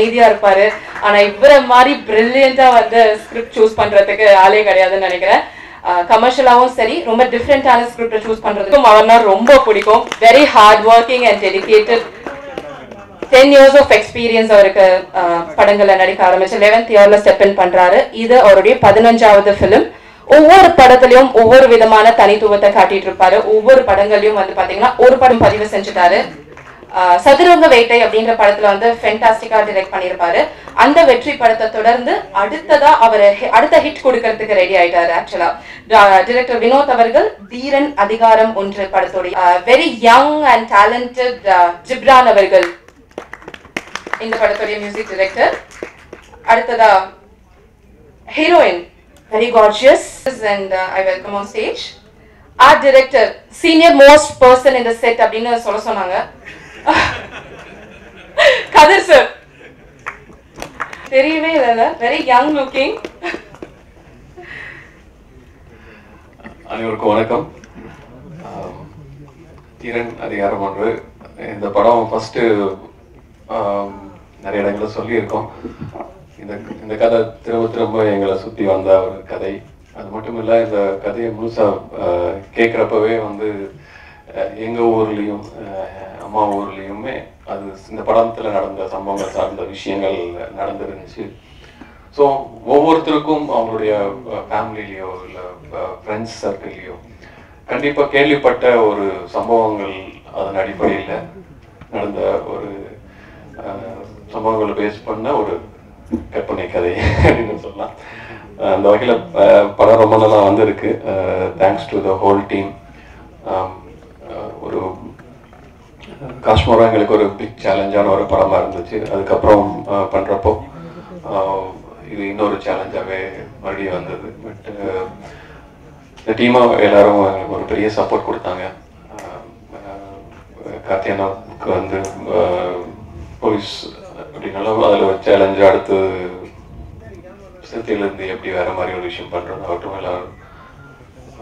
Idea இருப்பாரு. ஆனா இவர மாதிரி பிரில்லியண்டா வந்து ஸ்கிரிப்ட் சூஸ் பண்றதுக்கு ஆளே கிடையாதுன்னு நினைக்கிறேன். கமர்ஷியலாவும் சரி, ரொம்ப டிஃப்ரெண்டான ஸ்கிரிப்ட் சூஸ் பண்றதுக்கும் அவர்னா ரொம்ப பிடிக்கும். Very hard working and dedicated. 10 years of experience அவருக்கு படங்கள்ல நடிக்க ஆரம்பிச்சு 11th yearல ஸ்டெப் இன் பண்றாரு. இது அவருடைய 15வது ஃபிலிம். ஒவ்வொரு படத்திலையும் ஒவ்வொரு விதமான தனித்துவத்தை காட்டிட்டு இருப்பாரு. ஒவ்வொரு படங்களையும் வந்து பாத்தீங்கன்னா ஒரு படம் பதிவு செஞ்சுட்டாரு. சதுரங்க வேட்டை அப்படின்ற படத்துல வந்து ஃபென்டாஸ்டிக்கா டைரக்ட் பண்ணியிருப்பாரு. அந்த வெற்றி படத்தை தொடர்ந்து அடுத்ததா அவர் அடுத்த ஹிட் கொடுக்கறதுக்கு ரெடி ஆயிட்டாரு. ஆக்சுவலா டைரக்டர் வினோத் அவர்கள் தீரன் அதிகாரம் 1 படத்தோட very young and talented Ghibran அவர்கள் இந்த படத்தோட மியூசிக் டைரக்டர். அடுத்ததா heroine very gorgeous and I welcome on stage art director senior most person in the set அப்படினு சொல்ல சொன்னாங்க. கதிர் சார் தெரியவே இல்ல, very young looking. அனைவருக்கும் வணக்கம். தீரன் அதிகாரம் 1 இந்த படம் ஃபர்ஸ்ட் நிறைய இடங்களில் சொல்லியிருக்கோம். இந்த கதை திரும்ப எங்களை சுற்றி வந்த ஒரு கதை. அது மட்டும் இல்லை, இந்த கதையை முழுசாக கேட்குறப்பவே வந்து எங்கள் ஊர்லேயும் அம்மா ஊர்லேயுமே அது இந்த படத்தில் நடந்த சம்பவங்கள் சார்ந்த விஷயங்கள் நடந்துருந்துச்சு. ஸோ ஒவ்வொருத்தருக்கும் அவங்களுடைய ஃபேமிலிலேயோ இல்லை ஃப்ரெண்ட்ஸ் சர்க்கிள்லேயோ கண்டிப்பாக கேள்விப்பட்ட ஒரு சம்பவங்கள் அதன் அடிப்படையில் நடந்த ஒரு சம்பவங்களை பேஸ் பண்ண ஒரு கற்பனை கதை அப்படின்னு சொல்லலாம். அந்த வகையில் படம் ரொம்ப நல்லா வந்திருக்கு. Thanks to the whole team. ஒரு காஷ்மீரா எங்களுக்கு ஒரு பிக் சேலஞ்சான ஒரு படமாக இருந்துச்சு. அதுக்கப்புறம் பண்ணுறப்போ இது இன்னொரு சேலஞ்சாகவே மறுபடியும் வந்தது. பட் இந்த டீமாக எல்லாரும் எங்களுக்கு ஒரு பெரிய சப்போர்ட் கொடுத்தாங்க. கார்த்தியானாவுக்கு வந்து போலீஸ் அப்படின்னாலும் அதில் ஒரு சேலஞ்சு, அடுத்து சிறுத்தையிலேருந்து எப்படி வேறு மாதிரி ஒரு விஷயம் பண்ணுறது ஆகட்டும், எல்லாரும்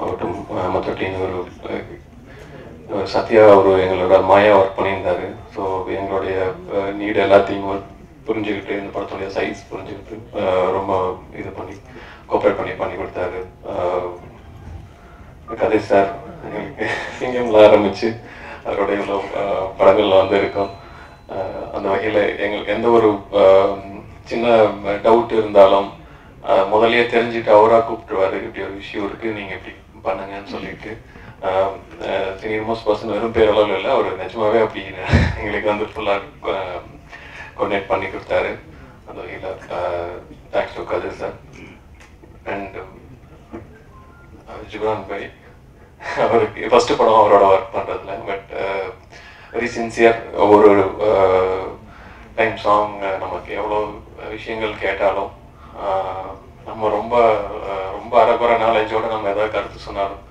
ஆகட்டும், மற்ற டீம் ஒரு சத்யா எங்களோட மாயா ஒர்க் பண்ணியிருந்தாரு. ஸோ எங்களுடைய நீட் எல்லாத்தையும் புரிஞ்சுக்கிட்டு இந்த படத்துடைய சைஸ் புரிஞ்சுக்கிட்டு ரொம்ப இது பண்ணி கோஆப்ரேட் பண்ணி கொடுத்தாரு. கதை சார் எங்களுக்கு சிங்கம்ல ஆரம்பித்து அதோட இவ்வளோ படங்களில் வந்து இருக்கும். அந்த வகையில் எங்களுக்கு எந்த ஒரு சின்ன டவுட் இருந்தாலும் முதலையே தெரிஞ்சுட்டு அவராக கூப்பிட்டுருவாரு. இப்படி ஒரு விஷயம் இருக்குது, நீங்கள் இப்படி பண்ணுங்கன்னு சொல்லிட்டு. சீனியர் மோஸ்ட் பர்சன் வெறும் பேரளவில் இல்லை, அவர் நிஜமாவே அப்படி எங்களுக்கு வந்து ஃபுல்லாக கோஆர்டினேட் பண்ணி கொடுத்தாரு. அந்த வகையில் thanks to Kathir sir and Ghibran bhai. அவருக்கு ஃபர்ஸ்ட் படம் அவரோட ஒர்க் பண்ணுறதுல, பட் வெரி சின்சியர். ஒவ்வொரு டைம் சாங் நமக்கு எவ்வளோ விஷயங்கள் கேட்டாலும் நம்ம ரொம்ப ரொம்ப அரைக்குறை நாலேஜோடு நம்ம ஏதாவது கருத்து சொன்னாலும்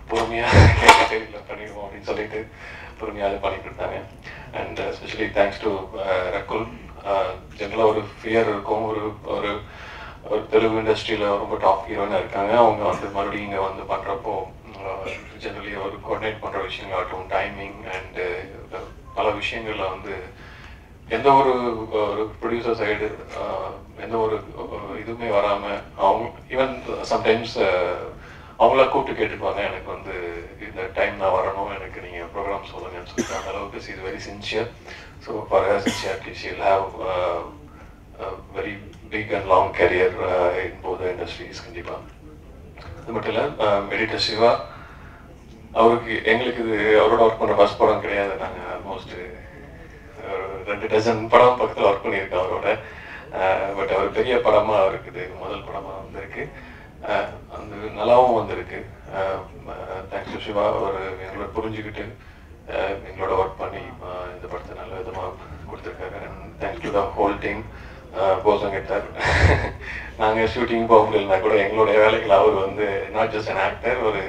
பொறுமையாக கேட்டுட்டு இல்லை பண்ணிடுவோம் அப்படின்னு சொல்லிட்டு பொறுமையாக பண்ணி கொடுத்தாங்க. And especially thanks to Rakul. ஜென்ரலாக ஒரு ஃபியர் இருக்கும், ஒரு ஒரு தெலுங்கு இண்டஸ்ட்ரியில் ரொம்ப டாப் ஹீரோன்னு இருக்காங்க. அவங்க வந்து மறுபடியும் இங்கே வந்து பண்ணுறப்போ ஜென்ரலி ஒரு கோஆர்டினேட் பண்ணுற விஷயங்களாகட்டும், டைமிங் அண்டு பல விஷயங்களில் வந்து எந்த ஒரு ப்ரொடியூசர் சைடு எந்த ஒரு இதுவுமே வராமல் அவங்க ஈவன் சம்டைம்ஸ் அவங்கள கூப்பிட்டு கேட்டுக்குவாங்க, எனக்கு வந்து இந்த டைம் நான் வரணும், எனக்கு நீங்கள் ப்ரோக்ராம் சொல்லுங்கன்னு சொல்லிட்டு. அந்த அளவுக்கு is very sincere. So for her sincerity she will have very big and long career in both industries கண்டிப்பாக. அது மட்டும் இல்லை, எடிட்டர் சிவா அவருக்கு எங்களுக்கு இது அவரோட ஒர்க் பண்ணுற ஃபர்ஸ்ட் படம் கிடையாது. நாங்கள் ஆல்மோஸ்ட் 2 டஜன் படம் பக்கத்தில் ஒர்க் பண்ணியிருக்கோம் அவரோட. பட் அவர் பெரிய படமாக இருக்குது, முதல் படமாக வந்திருக்கு. அந்த நல்லாவும் வந்திருக்கு. Thanks to Siva. அவர் எங்களோட புரிஞ்சுக்கிட்டு எங்களோட ஒர்க் பண்ணி இந்த படத்தை நல்ல விதமாக கொடுத்துருக்காரு. And thanks to the whole team. போசங்கிட்டார் நாங்கள் ஷூட்டிங் போக முடியலனா கூட எங்களுடைய வேலைகள் அவர் வந்து நாட் ஜஸ்ட் அன் ஆக்டர், ஒரு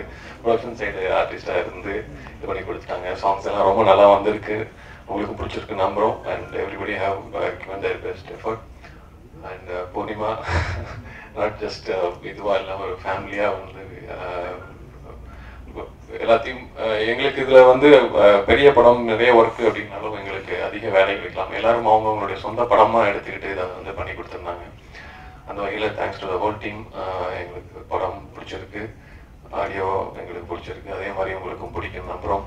ப்ரொடக்ஷன் சைடு ஆர்டிஸ்டாக இருந்து இது பண்ணி கொடுத்துட்டாங்க. சாங்ஸ் எல்லாம் ரொம்ப நல்லா வந்திருக்கு, உங்களுக்கு பிடிச்சிருக்கு நம்புகிறோம். And everybody have given their best effort. And Poornima not just இதுவாக இல்லாமல் ஒரு ஃபேமிலியாக வந்து எல்லாத்தையும் எங்களுக்கு இதில் வந்து பெரிய படம் நிறைய ஒர்க்கு அப்படின்னாலும் எங்களுக்கு அதிக வேலைகள் இருக்கலாம். எல்லாரும் அவங்களுடைய சொந்த படமாக எடுத்துக்கிட்டு இதை வந்து பண்ணி கொடுத்துருந்தாங்க. அந்த வகையில் thanks to the whole team. எங்களுக்கு படம் பிடிச்சிருக்கு, ஆடியோ எங்களுக்கு பிடிச்சிருக்கு, அதே மாதிரி உங்களுக்கும் பிடிக்கும் நம்புகிறோம்.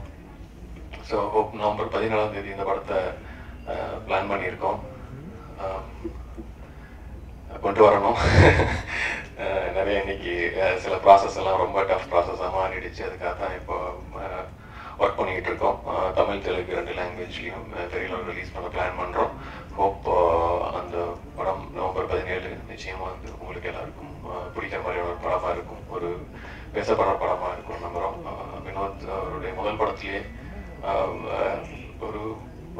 ஸோ ஹோப் நவம்பர் 14ஆம் தேதி இந்த படத்தை பிளான் பண்ணியிருக்கோம், கொண்டு வரணும். நிறைய இன்னைக்கு சில ப்ராசஸ் எல்லாம் ரொம்ப டஃப் ப்ராசஸாக மாறிடுச்சு. அதுக்காக தான் இப்போ ஒர்க் பண்ணிக்கிட்டு இருக்கோம். தமிழ் தெலுங்கு 2 லாங்குவேஜ்லையும் பெரிய ரிலீஸ் பண்ண பிளான் பண்ணுறோம். ஹோப் அந்த படம் நவம்பர் 17 நிச்சயமாக வந்து உங்களுக்கு எல்லாருக்கும் பிடிக்கிற மாதிரியான ஒரு படமாக இருக்கும், ஒரு பேசப்படுற படமாக இருக்கும் நம்புகிறோம். வினோத் அவருடைய முதல் படத்திலேயே ஒரு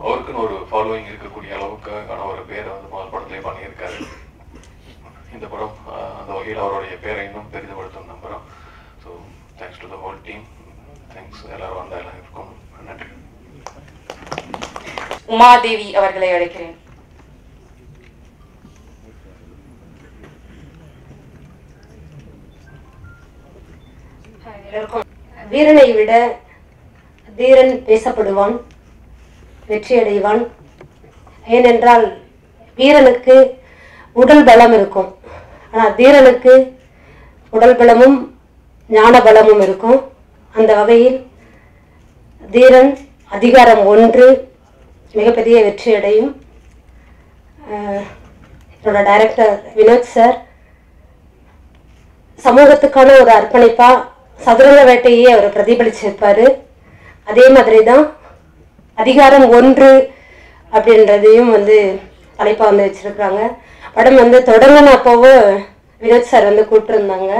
அவருக்குன்னு ஒரு ஃபாலோவிங் இருக்கக்கூடிய அளவுக்கான ஒரு பேரை வந்து முதல் படத்திலே பண்ணியிருக்காரு. இந்த படம் அந்த வகையில் அவருடைய பேரை இன்னும் பெரிதுபடுத்தும் நம்புகிறோம். So thanks to the whole team. Thanks எல்லாரும் வந்த எல்லாருக்கும் நன்றி. உமாதேவி அவர்களை அழைக்கிறேன். வீரனை விட தீரன் பேசப்படுவான், வெற்றியடைவான். ஏனென்றால் வீரனுக்கு உடல் பலம் இருக்கும், ஆனால் தீரனுக்கு உடல் பலமும் ஞான பலமும் இருக்கும். அந்த வகையில் தீரன் அதிகாரம் 1 மிகப்பெரிய வெற்றியடையும். என்னோட டைரக்டர் வினோத் சார் சமூகத்துக்கான ஒரு அர்ப்பணிப்பா சதுரங்க வேட்டையே அவர் பிரதிபலிச்சிருப்பாரு. அதே மாதிரி தான் அதிகாரம் 1 அப்படின்றதையும் வந்து தலைப்பாக வந்து வச்சிருக்கிறாங்க. படம் வந்து தொடங்கின அப்போவோ வினோத் சார் வந்து கூப்பிட்டுருந்தாங்க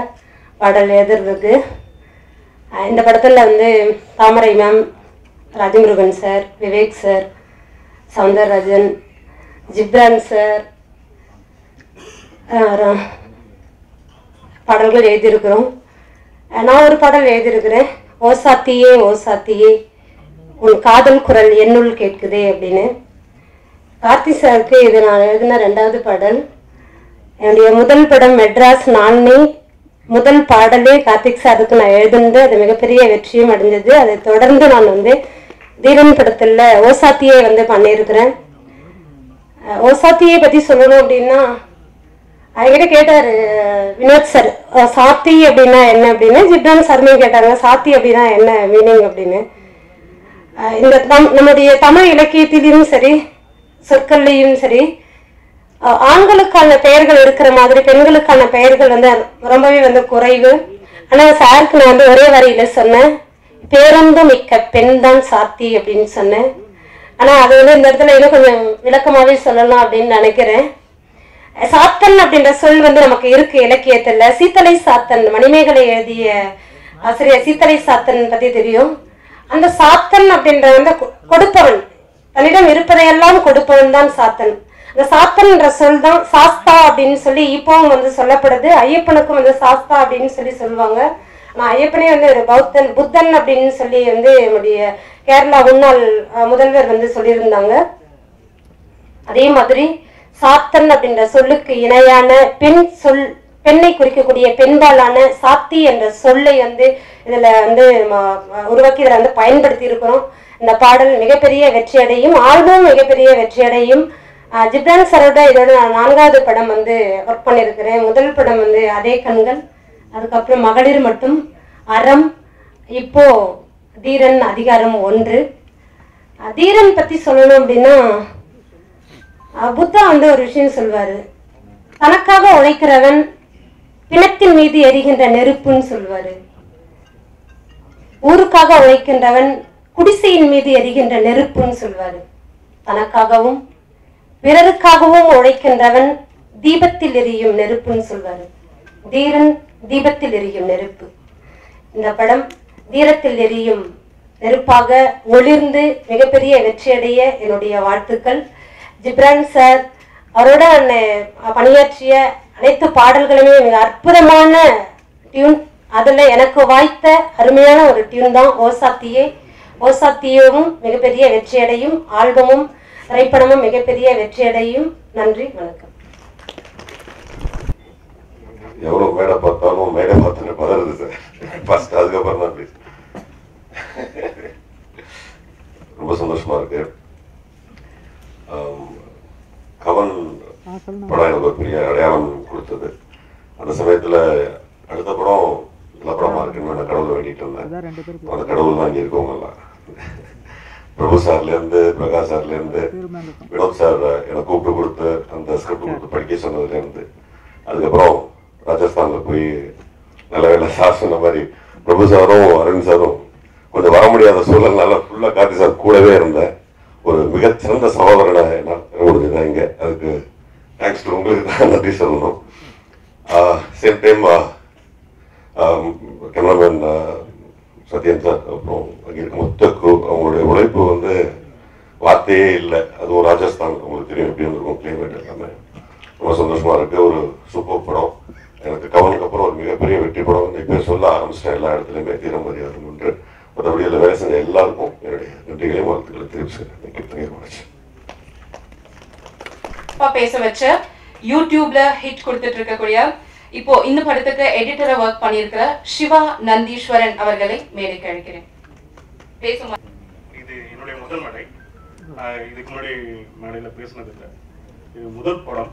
பாடல் எழுதுறதுக்கு. இந்த படத்தில் வந்து Thamarai ma'am, Rajamurugan sir, Vivek sir, Soundararajan, Ghibran sir பாடல்கள் எழுதியிருக்கிறோம். நான் ஒரு பாடல் எழுதியிருக்கிறேன், ஓசாத்தியே ஓசாத்தியே உன் காதல் குரல் என்னுள் கேட்குதே அப்படின்னு. கார்த்தி சாருக்கு இது நான் எழுதின 2வது பாடல். என்னுடைய முதல் படம் மெட்ராஸ் நானே, முதல் பாடலே கார்த்திக் சாருக்கு நான் எழுதுனது. அது மிகப்பெரிய வெற்றியும் அடைஞ்சது. அதை தொடர்ந்து நான் வந்து தீரன் படத்தில் ஓசாத்தியை வந்து பண்ணியிருக்கிறேன். ஓசாத்தியை பற்றி சொல்லணும் அப்படின்னா, அவங்ககிட்ட கேட்டார் வினோத் சார், சாத்தி அப்படின்னா என்ன அப்படின்னு. ஜிப்ரான் சார்மையும் கேட்டாங்க, சாத்தி அப்படின்னா என்ன மீனிங் அப்படின்னு. இந்த நம்முடைய தமிழ் இலக்கியத்திலையும் சரி, சொற்கள்லையும் சரி, ஆண்களுக்கான பெயர்கள் இருக்கிற மாதிரி பெண்களுக்கான பெயர்கள் வந்து ரொம்பவே வந்து குறைவு. ஆனால் சாருக்கு நான் வந்து ஒரே வரியில சொன்னேன், பேருந்து மிக்க பெண் தான் சாத்தி அப்படின்னு சொன்னேன். ஆனால் அது வந்து இந்த இடத்துல இன்னும் கொஞ்சம் விளக்கமாகவே சொல்லலாம் அப்படின்னு நினைக்கிறேன். சாத்தன் அப்படின்ற சொல் வந்து நமக்கு இருக்கு இலக்கியத்துல. சீத்தலை சாத்தன், மணிமேகலை எழுதிய ஆசிரியர் சீத்தலை சாத்தன் பத்தி தெரியும். அந்த சாத்தன் அப்படின்ற வந்து கொடுப்பவன், தன்னிடம் இருப்பதையெல்லாம் கொடுப்பவன் தான் சாத்தன். அந்த சாத்தன் என்ற சொல் தான் சாஸ்தா அப்படின்னு சொல்லி இப்பவும் வந்து சொல்லப்படுது. ஐயப்பனுக்கும் வந்து சாஸ்தா அப்படின்னு சொல்லி சொல்லுவாங்க. ஆனால் ஐயப்பனே வந்து ஒரு பௌத்தன், புத்தன் அப்படின்னு சொல்லி வந்து நம்முடைய கேரளா முன்னாள் முதல்வர் வந்து சொல்லியிருந்தாங்க. அதே மாதிரி சாத்தன் அப்படின்ற சொல்லுக்கு இணையான பெண் சொல், பெண்ணை குறிக்கக்கூடிய பெண்பாலான சாத்தி என்ற சொல்லை வந்து இதுல வந்து உருவாக்கி இதில் வந்து பயன்படுத்தி இருக்கிறோம். இந்த பாடல் மிகப்பெரிய வெற்றியடையும், ஆல்பம் மிகப்பெரிய வெற்றியடையும். ஜிப்ரான் சாரோட இதோட நான் 4வது படம் வந்து ஒர்க் பண்ணியிருக்கிறேன். முதல் படம் வந்து அதே கண்கள், அதுக்கப்புறம் மகளிர் மட்டும், அறம், இப்போ தீரன் அதிகாரம் 1. தீரன் பத்தி சொல்லணும் அப்படின்னா, புத்தா வந்து ஒரு விஷயம் சொல்வாரு, தனக்காக உழைக்கிறவன் பிணத்தின் மீது எரிகின்ற நெருப்புன்னு சொல்வாரு. ஊருக்காக உழைக்கின்றவன் குடிசையின் மீது எரிகின்ற நெருப்புன்னு சொல்வாரு. தனக்காகவும் பிறருக்காகவும் உழைக்கின்றவன் தீபத்தில் எரியும் நெருப்புன்னு சொல்வாரு. தீரன் தீபத்தில் எரியும் நெருப்பு. இந்த படம் தீரத்தில் எரியும் நெருப்பாக ஒளிர்ந்து மிகப்பெரிய வெற்றியடைய என்னுடைய வாழ்த்துக்கள். ஜிப்ரான் சார் அவரோட பணியாற்றிய அனைத்து பாடல்களுமே மிக அற்புதமான டியூன். அதில் எனக்கு வாய்த்த அருமையான ஒரு டியூன் தான் ஓசாத்தியே. ஓசாத்தியவும் மிகப்பெரிய வெற்றியடையும், ஆல்பமும் திரைப்படமும் மிகப்பெரிய வெற்றியடையும். நன்றி, வணக்கம். எவ்வளோ மேடை பார்த்தாலும் மேடை பார்த்துட்டு பதறது சார். ஃபர்ஸ்ட் அதுக்கப்புறம் தான் பேசு. அந்த கடவுள் தான் இங்கே இருக்கவங்கலாம். பிரபு சார்லேருந்து, பிரகாஷ் சார்லேருந்து, வினோத் சார் என்னை கூப்பிட்டு கொடுத்து அந்த ஸ்கிரிப்ட் கொடுத்து படிக்க சொன்னதுலேருந்து, அதுக்கப்புறம் ராஜஸ்தானில் போய் நல்ல வேலை சார் சொன்ன மாதிரி பிரபு சாரும் அரவிந்த் சாரும் கொஞ்சம் வர முடியாத சூழல்னால ஃபுல்லாக கார்த்தி சார் கூடவே இருந்தேன். ஒரு மிகச்சிறந்த சகோதரனை என்னால் முடிஞ்சுதான் இங்கே. அதுக்கு தேங்க்ஸ் டு உங்களுக்கு தான் நன்றி சொல்லணும். Same time cameraman Sathyan sir, அப்புறம் அங்கே இருக்க மொத்த குரூ, அவங்களுடைய உழைப்பு வந்து வார்த்தையே இல்லை. அதுவும் ராஜஸ்தான் உங்களுக்கு தெரியும் எப்படி இருக்கும், கிளைமேட் எல்லாமே ரொம்ப சந்தோஷமாக இருக்குது. ஒரு சூப்பர் படம். எனக்கு கவனுக்கு அப்புறம் ஒரு மிகப்பெரிய வெற்றி படம் இப்போ சொல்ல ஆரம்பிச்சிட்டேன். எல்லா இடத்துலையுமே தீரமதி வரும் என்று மற்றபடி அதில் வேலை செஞ்ச எல்லாருக்கும் என்னுடைய நன்றிகளையும் வாழ்த்துக்களை தெரிவிச்சுக்கிறேன். பேச வச்ச யூடியூப்ல ஹிட் கொடுத்துட்டு இருக்கக்கூடிய இப்போ இந்த படத்துக்கு எடிட்டரா ஒர்க் பண்ணியிருக்கிற சிவா நந்தீஸ்வரன் அவர்களை மேடைக்கு அழைக்கிறேன். இது என்னுடைய முதல் மேடை. இதுக்கு முன்னாடி மேடையில் பேசினது இல்லை. இது முதல் படம்.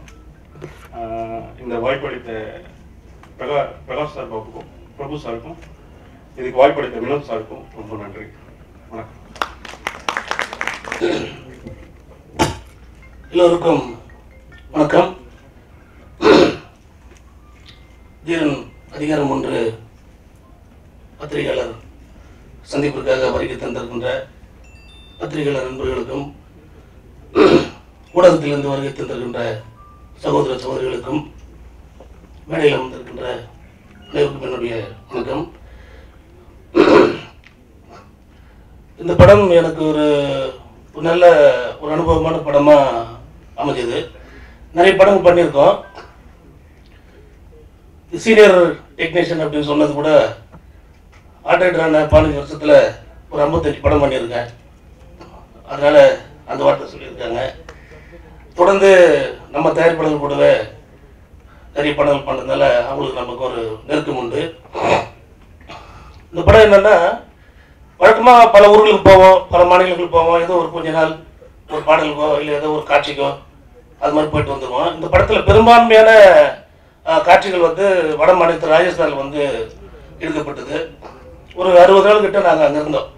இந்த வாய்ப்பளித்த பிரகாஷ் சார் பாபுக்கும், பிரபு சாருக்கும், இதுக்கு வாய்ப்பளித்த வினோத் சாருக்கும் ரொம்ப நன்றி. வணக்கம். எல்லோருக்கும் வணக்கம். தீரன் அதிகாரம் 1 பத்திரிகையாளர் சந்திப்பிற்காக வருகை தந்திருக்கின்ற பத்திரிகையாளர் நண்பர்களுக்கும், ஊடகத்திலிருந்து வருகை தந்திருக்கின்ற சகோதர சகோதரிகளுக்கும், மேடையில் அமர்ந்திருக்கின்ற அனைவருக்கும் என்னுடைய வணக்கம். இந்த படம் எனக்கு ஒரு நல்ல ஒரு அனுபவமான படமாக அமைஞ்சது. நிறைய படங்கள் பண்ணியிருக்கோம். சீனியர் டெக்னீஷியன் அப்படின்னு சொன்னது கூட ஆர்டரான 15 வருஷத்தில் ஒரு 55 படம் பண்ணியிருக்கேன். அதனால் அந்த வார்த்தை சொல்லியிருக்காங்க. தொடர்ந்து நம்ம தயாரிப்பாளர்கள் கூடவே நிறைய படங்கள் பண்ணுறதுனால அவங்களுக்கு நமக்கு ஒரு நெருக்கம் உண்டு. இந்த படம் என்னென்னா, வழக்கமாக பல ஊர்களுக்கு போவோம், பல மாநிலங்களுக்கு போவோம், ஏதோ ஒரு கொஞ்ச நாள் ஒரு பாடலுக்கோ இல்லை ஏதோ ஒரு காட்சிக்கோ அது மாதிரி போயிட்டு வந்துடுவோம். இந்த படத்தில் பெரும்பான்மையான காட்சிகள் வந்து வட மாநிலத்தில் ராஜஸ்தானில் வந்து எடுக்கப்பட்டது. ஒரு 60 நாள் கிட்ட நாங்கள் அங்கே இருந்தோம்.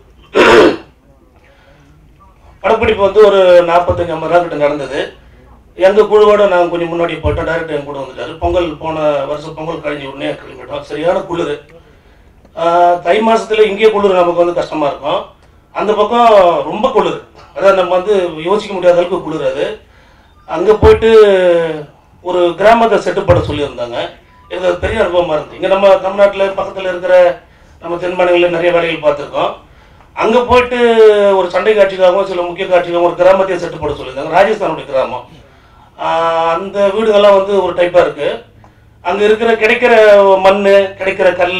படப்பிடிப்பு வந்து ஒரு 45-50 நாள் கிட்ட நடந்தது. எங்கள் குழுவோட நாங்கள் கொஞ்சம் முன்னாடி போயிட்டோம். டைரக்டர் என் கூட வந்துட்டார். பொங்கல் போன வருஷம் பொங்கல் கழிஞ்ச உடனே கிளம்பிட்டோம். சரியான குளிர். தை மாதத்தில் இங்கே குளிர் நமக்கு வந்து கஷ்டமாக இருக்கும். அந்த பக்கம் ரொம்ப குளிர். அதாவது நம்ம வந்து யோசிக்க முடியாத அளவுக்கு குளிர். அது அங்கே போயிட்டு ஒரு கிராமத்தை செட்டு பண்ண சொல்லியிருந்தாங்க. எனக்கு அது பெரிய அனுபவமாக இருந்துச்சு. இங்கே நம்ம தமிழ்நாட்டில் பக்கத்தில் இருக்கிற நம்ம தென் மாநிலங்களில் நிறைய வேலைகள் பார்த்துருக்கோம். அங்கே போயிட்டு ஒரு சண்டை காட்சிக்காகவும் சில முக்கிய காட்சிக்காகவும் ஒரு கிராமத்தையே செட்டு போட சொல்லியிருந்தாங்க. ராஜஸ்தானுடைய கிராமம். அந்த வீடுகள்லாம் வந்து ஒரு டைப்பாக இருக்குது. அங்கே இருக்கிற கிடைக்கிற மண், கிடைக்கிற கல்,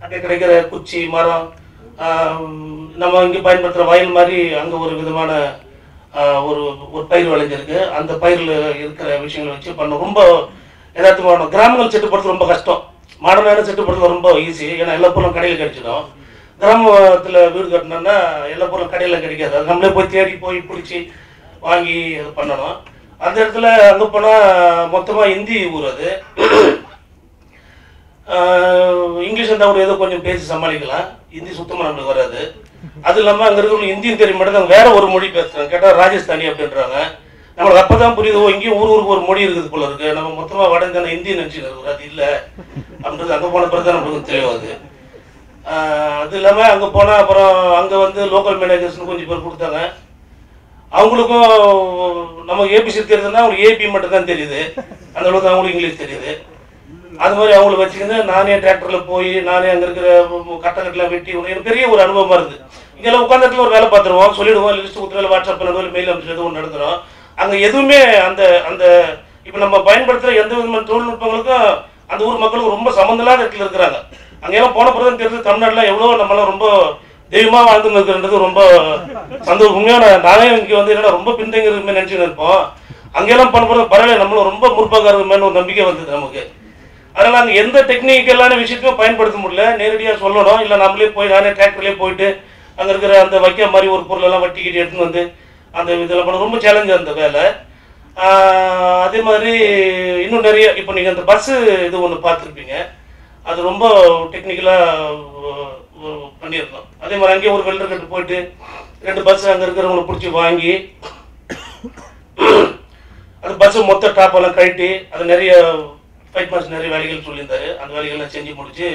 அங்கே கிடைக்கிற குச்சி மரம், நம்ம இங்கே பயன்படுத்துகிற வயல் மாதிரி அங்கே ஒரு விதமான ஒரு ஒரு பயிர் விளைஞ்சிருக்கு. அந்த பயிரில் இருக்கிற விஷயங்களை வச்சு பண்ண ரொம்ப யதார்த்தமான கிராமங்கள் செட்டுப்படுறது ரொம்ப கஷ்டம். மாடர்னான செட்டுப்படுறது ரொம்ப ஈஸி. ஏன்னா எல்லா பொருளும் கடையில் கிடைச்சிடும். கிராமத்தில் வீடு கட்டினோன்னா எல்லா பொருளும் கடையில் கிடைக்காது. அது நம்மளே போய் தேடி போய் பிடிச்சி வாங்கி அது பண்ணணும். அந்த இடத்துல அங்கே போனால் மொத்தமாக ஹிந்தி ஊர். அது இங்கிலீஷ் இருந்தால் கூட ஏதோ கொஞ்சம் பேசி சமாளிக்கலாம். ஹிந்தி சுத்தமாக நம்மளுக்கு வராது. அது இல்லாமல் அங்கே இருக்கிறவங்க ஹிந்தியும் தெரியும் மட்டும் வேற ஒரு மொழி பேசுகிறாங்க. கேட்டால் ராஜஸ்தானி அப்படின்றாங்க. நம்மளுக்கு அப்போ தான் புரியுது, இங்கேயும் ஊருக்கு ஒரு மொழி இருக்குது போல இருக்குது. நம்ம மொத்தமாக வட இந்தியாவில் ஹிந்தி நினச்சிட்டு இருக்கிறோம். அது இல்லை அப்படின்றது அங்கே போன பிறகு தான் நம்மளுக்கு தெளிவாகுது. அது இல்லாமல் அங்கே போனால் அப்புறம் அங்கே வந்து லோக்கல் மேனேஜர்ஸ்னு கொஞ்சம் பேர் கொடுத்தாங்க. அவங்களுக்கும் நம்ம ஏபிசி தெரியுதுன்னா அவங்களுக்கு ஏபி மட்டும் தான் தெரியுது. அந்த அளவுக்கு அவங்களுக்கு இங்கிலீஷ் தெரியுது. அது மாதிரி அவங்களுக்கு வச்சுக்கிட்டு நானே டிராக்டரில் போய் நானே அங்கே இருக்கிற கட்டெல்லாம் வெட்டி எனக்கு பெரிய ஒரு அனுபவமாக இருக்குது. இங்கெல்லாம் உட்காந்த இடத்துல ஒரு வேலை பார்த்துருவோம், சொல்லிடுவோம், லிஸ்ட் கொடுத்துருவோம், வாட்ஸ்அப் பண்ணுவோம், மெயில் அனுப்பிச்சு ஒன்று நடந்துடும். அங்கே எதுவுமே அந்த அந்த இப்போ நம்ம பயன்படுத்துகிற எந்த விதமான தொழில்நுட்பங்களுக்கும் அந்த ஊர் மக்களுக்கு ரொம்ப சம்மந்தமில்லாத இடத்துல இருக்கிறாங்க. அங்கெல்லாம் போன பிறகு தெரிஞ்சு தமிழ்நாட்டில் எவ்வளோ நம்மளாம் ரொம்ப தெய்வமாக வாழ்ந்துன்னு இருக்கிறது ரொம்ப சந்தோஷம். உண்மையான நானே இங்கே வந்து என்னடா ரொம்ப பின்தங்கி இருக்குமே நினச்சின்னு இருப்போம். அங்கெல்லாம் பண்ண பிறகு பரவாயில்ல, நம்மளும் ரொம்ப முற்போக்காக இருக்குமேன்னு ஒரு நம்பிக்கை வந்தது நமக்கு. அதனால் அங்கே எந்த டெக்னிக்கலான விஷயத்தையும் பயன்படுத்த முடியல. நேரடியாக சொல்லணும், இல்லை நம்மளே போய் நானே டிராக்டர்லேயே போயிட்டு அங்கே இருக்கிற அந்த வைக்க மாதிரி ஒரு பொருளெல்லாம் வட்டிக்கிட்டு எடுத்துன்னு வந்து அந்த இதெல்லாம் பண்ண ரொம்ப சேலஞ்சாக இருந்த வேலை. அதே மாதிரி இன்னும் நிறைய இப்போ நீங்கள் அந்த பஸ்ஸு இது ஒன்று பார்த்துருப்பீங்க. அது ரொம்ப டெக்னிக்கலாக பண்ணியிருந்தோம். அதே மாதிரி அங்கேயே ஒரு வெள்ளர் கட்டு போயிட்டு 2 பஸ் அங்கே இருக்கிறவங்களை பிடிச்சி வாங்கி அந்த பஸ்ஸை மொத்த டாப்பெல்லாம் கழட்டி அது நிறைய ஃபைட் மாஸ்டர் நிறைய வேலைகள் சொல்லியிருந்தாரு. அந்த வேலைகள்லாம் செஞ்சு முடிச்சு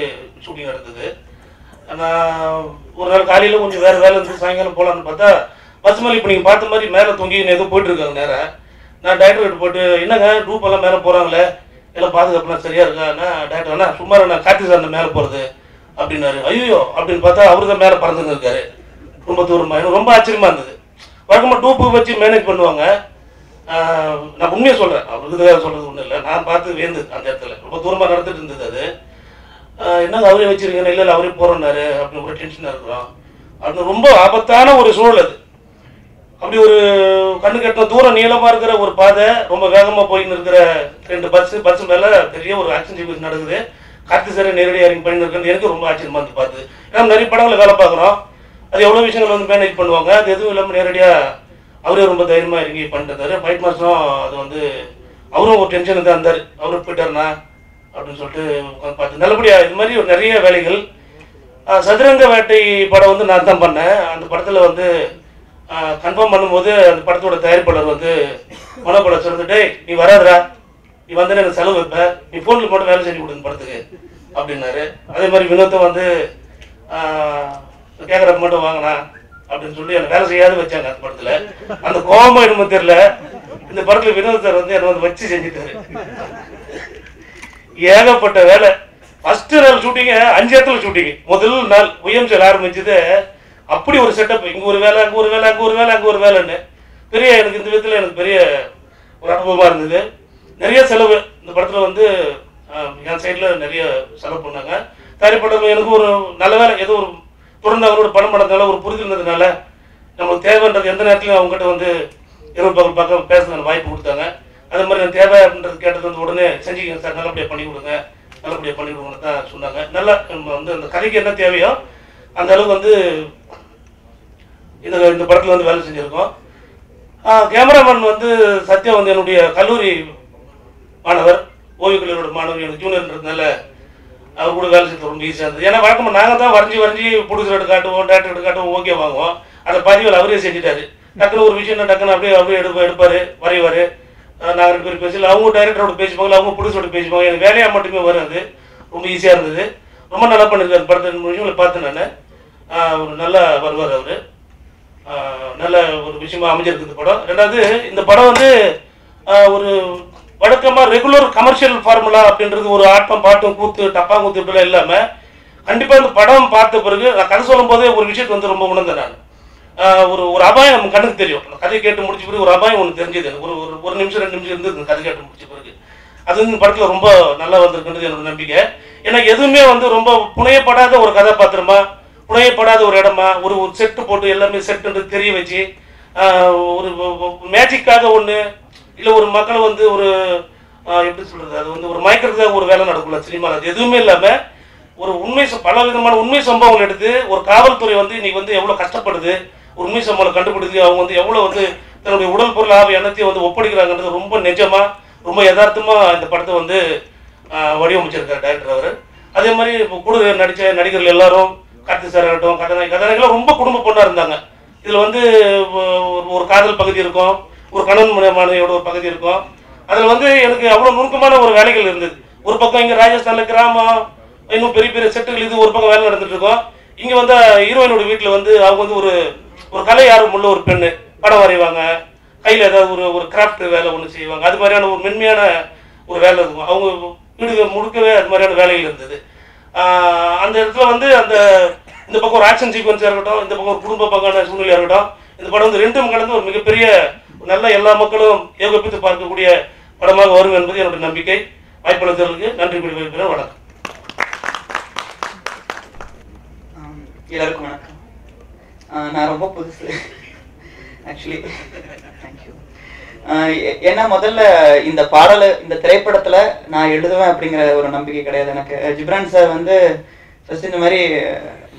ஷூட்டிங் நடந்தது. நான் ஒரு நாள் காலையில் கொஞ்சம் வேறு வேலை இருந்து சாயங்காலம் போகலான்னு பார்த்தா பஸ் மேலே இப்போ நீங்கள் பார்த்த மாதிரி மேலே தொங்கி எதுவும் போயிட்டுருக்காங்க நேரம். நான் டைரக்டர் போட்டு என்னங்க ரூப்பெல்லாம் மேலே போகிறாங்களே எல்லாம் பாதுகாப்புலாம் சரியா இருக்காண்ணா டாக்டர் அண்ணா சும்மா நான் கார்த்தி சார் மேலே போகிறது அப்படின்னாரு. ஐயோ அப்படின்னு பார்த்தா அவரு தான் மேலே பறந்துன்னு இருக்காரு ரொம்ப தூரமாக. எனக்கு ரொம்ப ஆச்சரியமாக இருந்தது. வழக்கமாக டூப்பு வச்சு மேனேஜ் பண்ணுவாங்க. நான் உண்மையை சொல்கிறேன், அவருக்கு சொல்கிறது ஒன்றும் இல்லை, நான் பார்த்து வேந்து அந்த இடத்துல ரொம்ப தூரமாக நடந்துட்டு இருந்தது. அது என்னங்க அவரே வச்சிருக்கீங்க, இல்லை அவரே போகிறோன்னாரு அப்படின்னு ஒரு டென்ஷனாக இருக்கிறோம் அப்படின்னு ரொம்ப ஆபத்தான ஒரு சூழல் அது. அப்படி ஒரு கண்ணு கட்டின தூரம் நீளமாக இருக்கிற ஒரு பாதை ரொம்ப வேகமாக போயின்னு இருக்கிற 2 பஸ் மேலே பெரிய ஒரு ஆக்சிடென்ட் சீக்வன்ஸ் நடக்குது. கார்த்தி சாரை நேரடியாக இறங்கி பண்ணி இருக்கிறது எனக்கு ரொம்ப ஆச்சரியமாக இருந்து பார்த்து. ஏன்னா நிறைய படங்களை வேலை பார்க்குறோம், அது எவ்வளோ விஷயங்கள் வந்து மேனேஜ் பண்ணுவாங்க, அது எதுவும் இல்லாமல் நேரடியாக அவரே ரொம்ப தைரியமாக இறங்கி பண்ணிட்டு ஃபைட் மாஸ்டரும் அது வந்து அவரும் ஒரு டென்ஷன் தான் இருந்தார். அவரும் போயிட்டாருண்ணா அப்படின்னு சொல்லிட்டு உட்காந்து பார்த்து நல்லபடியாக இது மாதிரி ஒரு நிறைய வேலைகள். சதுரங்க வேட்டை படம் வந்து நான் தான் பண்ணேன். அந்த படத்தில் வந்து கன்ஃபார்ம் பண்ணும்போது அந்த படத்தோட தயாரிப்பாளர் வந்து மனோபல சொல்லிட்டு நீ வராதுரா, நீ வந்து எனக்கு செலவு வைப்ப, நீ ஃபோனில் மட்டும் வேலை செஞ்சு கொடுங்க படத்துக்கு அப்படின்னாரு. அதே மாதிரி வினோத்தை வந்து கேட்குறப்ப மட்டும் வாங்கினா அப்படின்னு சொல்லி எனக்கு வேலை செய்யாத வச்சாங்க அந்த படத்தில். அந்த கோபம் என்னமோ தெரியல, இந்த படத்தில் வினோத் சார் வந்து என்னை வந்து வச்சு செஞ்சுட்டாரு. ஏகப்பட்ட வேலை. ஃபர்ஸ்ட் நாள் ஷூட்டிங்கு 5 இடத்துல ஷூட்டிங்கு. முதல் நாள் உயம்சல் ஆரம்பிச்சது அப்படி ஒரு செட்டப், இங்கே ஒரு வேலை அங்கே ஒரு வேலை அங்கே ஒரு வேலை அங்கே ஒரு வேலைன்னு பெரிய எனக்கு இந்த விதத்தில் எனக்கு பெரிய ஒரு அனுபவமாக இருந்தது. நிறைய செலவு இந்த படத்தில் வந்து என் சைடில் நிறைய செலவு பண்ணாங்க. தயாரிப்பாளர்கள் எனக்கு ஒரு நல்ல வேலை ஏதோ ஒரு தொடர்ந்து அவங்களோட படம் பண்ணதுனால ஒரு புரிதல் இருந்ததுனால நம்மளுக்கு தேவைன்றது எந்த நேரத்துலையும் அவங்ககிட்ட வந்து இரவு பகல் பார்க்க பேசுறதுக்கு வாய்ப்பு கொடுத்தாங்க. அதே மாதிரி நான் தேவை அப்படின்றது கேட்டது வந்து உடனே செஞ்சுக்கங்க சார், நல்லபடியாக பண்ணி கொடுங்க, நல்லபடியாக பண்ணி கொடுங்கன்னு தான் சொன்னாங்க. நல்லா நம்ம வந்து அந்த கதைக்கு என்ன தேவையோ அந்த அளவுக்கு வந்து இந்த படத்தில் வந்து வேலை செஞ்சுருக்கோம். கேமராமேன் வந்து சத்யா வந்து என்னுடைய கல்லூரி மாணவர், ஓய்வு கல்லூரியோட மாணவர், எனக்கு ஜூனியர்ன்றதுனால அவர் கூட வேலை செய்யறது ரொம்ப ஈஸியாக இருந்தது. ஏன்னா வழக்கமாக நாங்கள் தான் வரைஞ்சி ப்ரொடியூசர் காட்டுவோம், டேரக்டர் காட்டுவோம், ஓகே வாங்குவோம். அந்த பதிவில் அவரே செஞ்சுட்டாரு. டக்குன்னு ஒரு விஷயம் டக்குன்னு அப்படியே எடுப்பார், வரைவார். நாங்கள் 2 பேர் பேசல, அவங்க டைரக்டரோட பேசிப்பாங்க, அவங்க ப்ரொடியூசரோட பேசிப்பாங்க. எனக்கு வேலையாக மட்டுமே வராது, ரொம்ப ஈஸியாக இருந்தது. ரொம்ப நல்லா பண்ணியிருக்காரு படத்தை. 2 விஷயங்களை பார்த்து நான் ஒரு நல்லா வருவார் அவர். நல்ல ஒரு விஷயமா அமைஞ்சிருக்கு இந்த படம். ரெண்டாவது இந்த படம் வந்து ஒரு வழக்கமாக ரெகுலர் கமர்ஷியல் ஃபார்முலா அப்படின்றது ஒரு ஆட்டம் பாட்டம் கூத்து டப்பாங்கூத்து இப்படிலாம் இல்லாமல் கண்டிப்பாக இந்த படம் பார்த்த பிறகு நான் கதை சொல்லும் போதே ஒரு விஷயத்தை வந்து ரொம்ப உணர்ந்தேன் நான். ஒரு அபாயம் நம்ம கண்ணுக்கு தெரியும். அந்த கதை கேட்டு முடிச்ச பிறகு ஒரு அபாயம் ஒன்று தெரிஞ்சது எனக்கு. ஒரு நிமிஷம் 2 நிமிஷம் இருந்து இந்த கதை கேட்டு முடிச்ச பிறகு அது வந்து இந்த படத்தில் ரொம்ப நல்லா வந்திருக்குன்றது என்னோட நம்பிக்கை. ஏன்னா எதுவுமே வந்து ரொம்ப புனையப்படாத ஒரு கதாபாத்திரமா, புனையப்படாத ஒரு இடமா, ஒரு செட்டு போட்டு எல்லாமே செட்டுன்றது தெரிய வச்சு ஒரு மேஜிக்காக ஒன்று இல்லை ஒரு மக்களை வந்து ஒரு எப்படி சொல்கிறது, அது வந்து ஒரு மயக்கிறதுக்காக ஒரு வேலை நடக்கும்ல சினிமாவில், அது எதுவுமே இல்லாமல் ஒரு பல விதமான உண்மை சம்பவங்கள் எடுத்து ஒரு காவல்துறை வந்து இன்னைக்கு வந்து எவ்வளோ கஷ்டப்படுது, உண்மை சம்பவங்களை கண்டுபிடிச்சு அவங்க வந்து எவ்வளோ வந்து தன்னுடைய உடல் பொருளாக எண்ணத்தையும் வந்து ஒப்படைக்கிறாங்கன்றது ரொம்ப நிஜமாக ரொம்ப யதார்த்தமாக இந்த படத்தை வந்து வடிவமைச்சிருக்காரு டைரக்டர் அவர். அதே மாதிரி இப்போ கூட நடித்த நடிகர்கள் எல்லாரும் கார்த்தி சார் ஆகட்டும், கதாநாயகெல்லாம் ரொம்ப குடும்ப பொண்ணாக இருந்தாங்க. இதில் வந்து ஒரு காதல் பகுதி இருக்கும், ஒரு கணவன் மனைவியோட ஒரு பகுதி இருக்கும். அதில் வந்து எனக்கு அவ்வளோ நுணுக்கமான ஒரு வேலைகள் இருந்தது. ஒரு பக்கம் இங்கே ராஜஸ்தானில் கிராமம், இன்னும் பெரிய பெரிய செட்டுகள், இது ஒரு பக்கம் வேலை நடந்துட்டு இருக்கோம். இங்கே வந்து ஹீரோயினோட வீட்டில் வந்து அவங்க வந்து ஒரு கலை ஆர்வம் உள்ள ஒரு பெண்ணு, படம் வரைவாங்க, கையில் ஏதாவது ஒரு கிராஃப்ட் வேலை ஒன்று செய்வாங்க. அது மாதிரியான ஒரு மென்மையான ஒரு வேலை இருக்கும். அவங்க வீடு முழுக்கவே அது மாதிரியான வேலைகள் இருந்தது. அந்த இடத்துல வந்து இந்த பக்கம் ஒரு ஆக்ஷன் சீக்வன்ஸாக இருக்கட்டும், இந்த பக்கம் ஒரு குடும்ப பங்கான சூழ்நிலையாக இருக்கட்டும், இந்த படம் வந்து 2ம் கலந்து ஒரு மிகப்பெரிய நல்ல எல்லா மக்களும் ஏகோபித்து பார்க்கக்கூடிய படமாக வரும் என்பது என்னுடைய நம்பிக்கை. வாய்ப்பாளர்களுக்கு நன்றி கூறி வணக்கம். எல்லாருக்கும் வணக்கம். நான் ரொம்ப புதுசு ஆக்சுவலி. தேங்க்யூ. ஏன்னா முதல்ல இந்த பாடலை இந்த திரைப்படத்தில் நான் எழுதுவேன் அப்படிங்கிற ஒரு நம்பிக்கை கிடையாது எனக்கு. ஜிப்ரான் சார் வந்து ஃபர்ஸ்ட் இந்த மாதிரி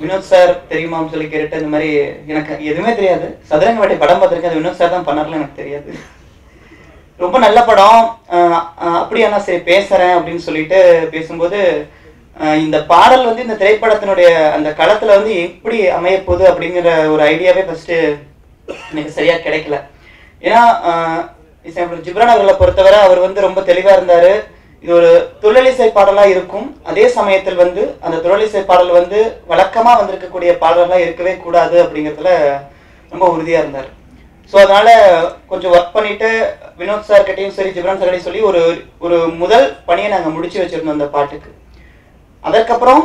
வினோத் சார் தெரியுமான்னு சொல்லி கேட்டு, இந்த மாதிரி எனக்கு எதுவுமே தெரியாது, சதுரங்க வேட்டை படம் பார்த்துருக்கேன், அது வினோத் சார் தான் பண்ணார்ல எனக்கு தெரியாது. ரொம்ப நல்ல படம் அப்படியாண்ணா சரி பேசுகிறேன் அப்படின்னு சொல்லிட்டு பேசும்போது இந்த பாடல் வந்து இந்த திரைப்படத்தினுடைய அந்த களத்துல வந்து எப்படி அமைய போகுது அப்படிங்கிற ஒரு ஐடியாவே ஃபர்ஸ்ட் எனக்கு சரியா கிடைக்கல. ஏன்னா ஜிப்ரான் அவர்களை பொறுத்தவரை அவர் வந்து ரொம்ப தெளிவா இருந்தாரு. இது ஒரு தொழிலிசை பாடலா இருக்கும், அதே சமயத்தில் வந்து அந்த தொழிலிசை பாடல் வந்து வழக்கமா வந்திருக்கக்கூடிய பாடலாம் இருக்கவே கூடாது அப்படிங்கிறதுல ரொம்ப உறுதியா இருந்தார். ஸோ அதனால கொஞ்சம் ஒர்க் பண்ணிட்டு வினோத் சார் கிட்டையும் சரி ஜிப்ரான் சார் சொல்லி ஒரு ஒரு முதல் பணியை நாங்கள் முடிச்சு வச்சிருந்தோம் அந்த பாட்டுக்கு. அதற்கப்புறம்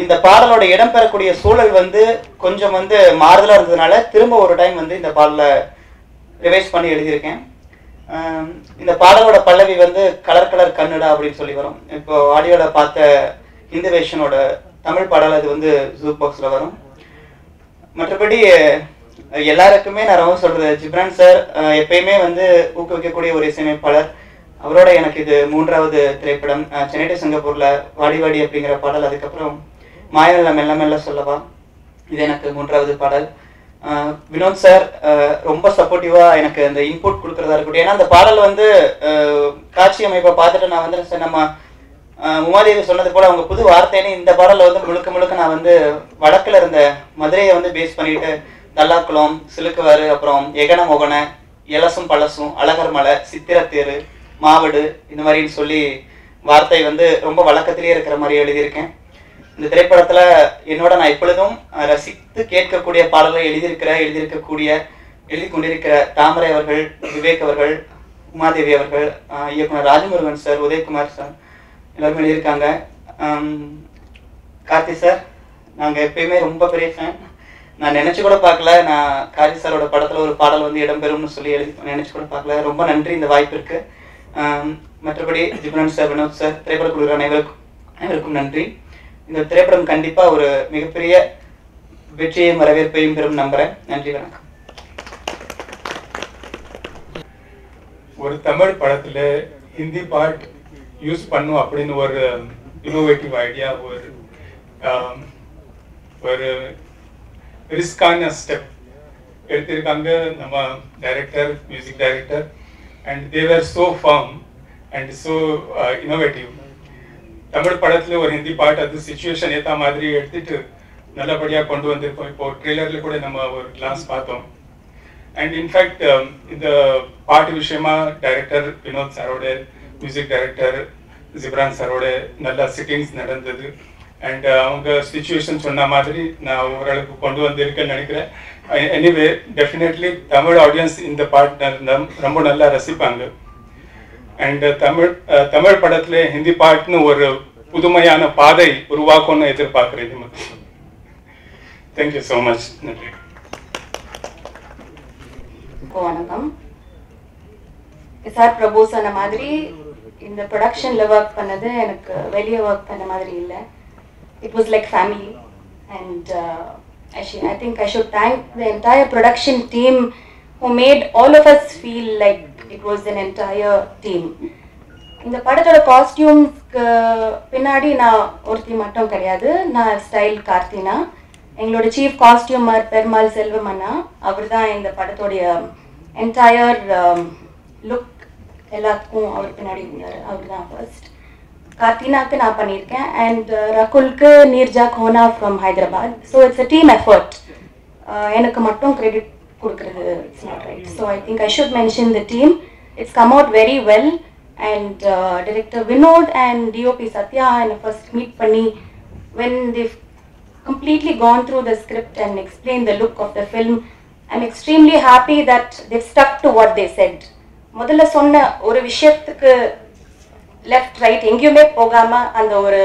இந்த பாடலோட இடம்பெறக்கூடிய சூழல் வந்து கொஞ்சம் வந்து மாறுதலாக இருந்ததுனால திரும்ப ஒரு டைம் வந்து இந்த பாடலை ரிவைஸ் பண்ணி எழுதியிருக்கேன். இந்த பாடலோட பல்லவி வந்து கலர் கலர் கண்ணுடா அப்படின்னு சொல்லி வரும். இப்போ ஆடியோவில் பார்த்த ஹிந்தி வேஷனோட தமிழ் பாடல் அது வந்து ஜூக் பாக்ஸில் வரும். மற்றபடி எல்லாருக்குமே நான் ரொம்ப சொல்றது, ஜிப்ரான் சார் எப்பயுமே வந்து ஊக்குவிக்கக்கூடிய ஒரு இசையமைப்பாளர். அவரோட எனக்கு இது 3வது திரைப்படம். சென்னை டு சிங்கப்பூர்ல வாடி வாடி அப்படிங்கிற பாடல், அதுக்கப்புறம் மாயல்ல மெல்ல மெல்ல சொல்லவா, இது எனக்கு 3வது பாடல். வினோத் சார் ரொம்ப சப்போர்ட்டிவா எனக்கு அந்த இன்புட் கொடுக்கறதா இருக்கட்டும். ஏன்னா அந்த பாடல் வந்து காட்சி அமைப்பை பார்த்துட்டு நான் வந்து சார் நம்ம உமாதேவி சொன்னது போல அவங்க புது வார்த்தைன்னு இந்த பாடலில் வந்து முழுக்க முழுக்க நான் வந்து வடக்குல இருந்த மதுரையை வந்து பேஸ் பண்ணிட்டு தல்லாக்குளம், சிலுக்குவாறு, அப்புறம் எகன மொகன, எலசும் பழசும், அழகர் மலை, சித்திரத்தேரு, மாவடு, இந்த மாதிரின்னு சொல்லி வார்த்தை வந்து ரொம்ப வழக்கத்திலேயே இருக்கிற மாதிரி எழுதியிருக்கேன். இந்த திரைப்படத்துல என்னோட நான் எப்பொழுதும் ரசித்து கேட்கக்கூடிய பாடல்களை எழுதி கொண்டிருக்கிற தாமரை அவர்கள், விவேக் அவர்கள், உமாதேவி அவர்கள், இயக்குனர் ராஜமுருகன் சார், உதயகுமார் சார் எல்லாருமே எழுதியிருக்காங்க. கார்த்தி சார், நாங்கள் எப்பயுமே ரொம்ப பெரிய ஃபேன். நான் நினைச்சு கூட பார்க்கல நான் கார்த்தி சாரோட படத்துல ஒரு பாடல் வந்து இடம்பெறும்னு சொல்லி நினைச்சு கூட பார்க்கல. ரொம்ப நன்றி இந்த வாய்ப்பிற்கு. மற்றபடி ஜிப்ரான் சார், வினோத் சார், திரைப்பட குழு அனைவருக்கும் நன்றி. இந்த திரைப்படம் கண்டிப்பா ஒரு மிகப்பெரிய வெற்றியையும் வரவேற்பையும் பெறும் நம்புறேன். நன்றி, வணக்கம். ஒரு தமிழ் படத்துல ஹிந்தி பாட் யூஸ் பண்ணும் அப்படின்னு ஒரு இன்னோவேட்டிவ் ஐடியா, ஒரு ரிஸ்கான ஸ்டெப் எடுத்திருக்காங்க நம்ம director, music director. And they were so firm and so innovative. Tamil படத்துல ஒரு ஹிந்தி பாட் அது சிச்சுவேஷன் ஏற்ற மாதிரி எடுத்துட்டு நல்லபடியாக கொண்டு வந்திருக்கோம். இப்போ ட்ரெய்லர்ல கூட நம்ம ஒரு கிளாஸ் பார்த்தோம். அண்ட் இன்ஃபேக்ட் இந்த பாட்டு விஷயமா டைரக்டர் வினோத் சாரோட, மியூசிக் டைரக்டர் ஜிப்ரான் சாரோட நல்ல சிட்டிங்ஸ் நடந்தது. அண்ட் அவங்க சிச்சுவேஷன் சொன்ன மாதிரி நான் ஓரளவுக்கு கொண்டு வந்திருக்கேன்னு நினைக்கிறேன். எனிவே டெஃபினெட்லி தமிழ் ஆடியன்ஸ் இந்த பாட்டு ரொம்ப நல்லா ரசிப்பாங்க. அண்ட் தமிழ் படத்துல ஹிந்தி பாட்டுன்னு ஒரு புதுமையான பாதை உருவாக்கும்னு எதிர்பார்க்குறேன். Thank you so much. நன்றி. வணக்கம். சார் பிரபு சொன்ன மாதிரி இந்த ப்ரொடக்ஷன்ல ஒர்க் பண்ணது எனக்கு வெளியே ஒர்க் பண்ண மாதிரி இல்லை. It was like family, and I think I should thank the entire production team who made all of us feel like it was an entire team. இந்த படத்தோட காஸ்டியூம்ஸ்க்கு பின்னாடி நான் ஒருத்தி மட்டும் கிடையாது. நான் ஸ்டைல் கார்த்தினா, எங்களோட சீஃப் காஸ்டியூமர் பெருமாள் செல்வம் அண்ணா, அவர் தான் இந்த படத்தோடைய என்டையர் லுக் எல்லாத்துக்கும் அவர் பின்னாடி இருந்தார். அவர் தான் ஃபர்ஸ்ட். கார்த்தினாக்கு நான் பண்ணியிருக்கேன். அண்ட் ரகுல்க்கு Neerja Kona from Hyderabad. So it's a team effort. எனக்கு மட்டும் கிரெடிட் கொடுக்குறது it's not right. So I think I should mention the team. It's come out very well. And director Vinod and DOP Sathya என்னை ஃபர்ஸ்ட் மீட் பண்ணி when they've completely gone through the script and explained the look of the film, I'm extremely happy that they've stuck to what they said. முதல்ல சொன்ன ஒரு விஷயத்துக்கு left right எங்கேயுமே போகாம அந்த ஒரு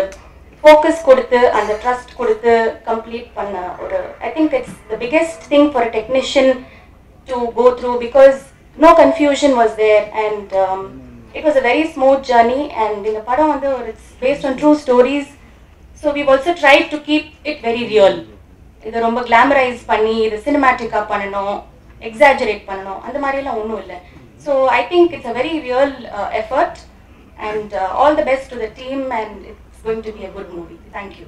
ஃபோக்கஸ் கொடுத்து அந்த ட்ரஸ்ட் கொடுத்து கம்ப்ளீட் பண்ண ஒரு I think it's the biggest thing for a technician to go through because no confusion was there and it was a very smooth journey. And இந்த படம் வந்து ஒரு it's based on true stories. So we also try to keep it very real. இதை ரொம்ப கிளாமரைஸ் பண்ணி இது சினிமேட்டிக்காக பண்ணணும், exaggerate பண்ணணும், அந்த மாதிரிலாம் ஒன்றும் இல்லை. So I think it's a very real effort. And all the best to the team, and it's going to be a good movie. Thank you.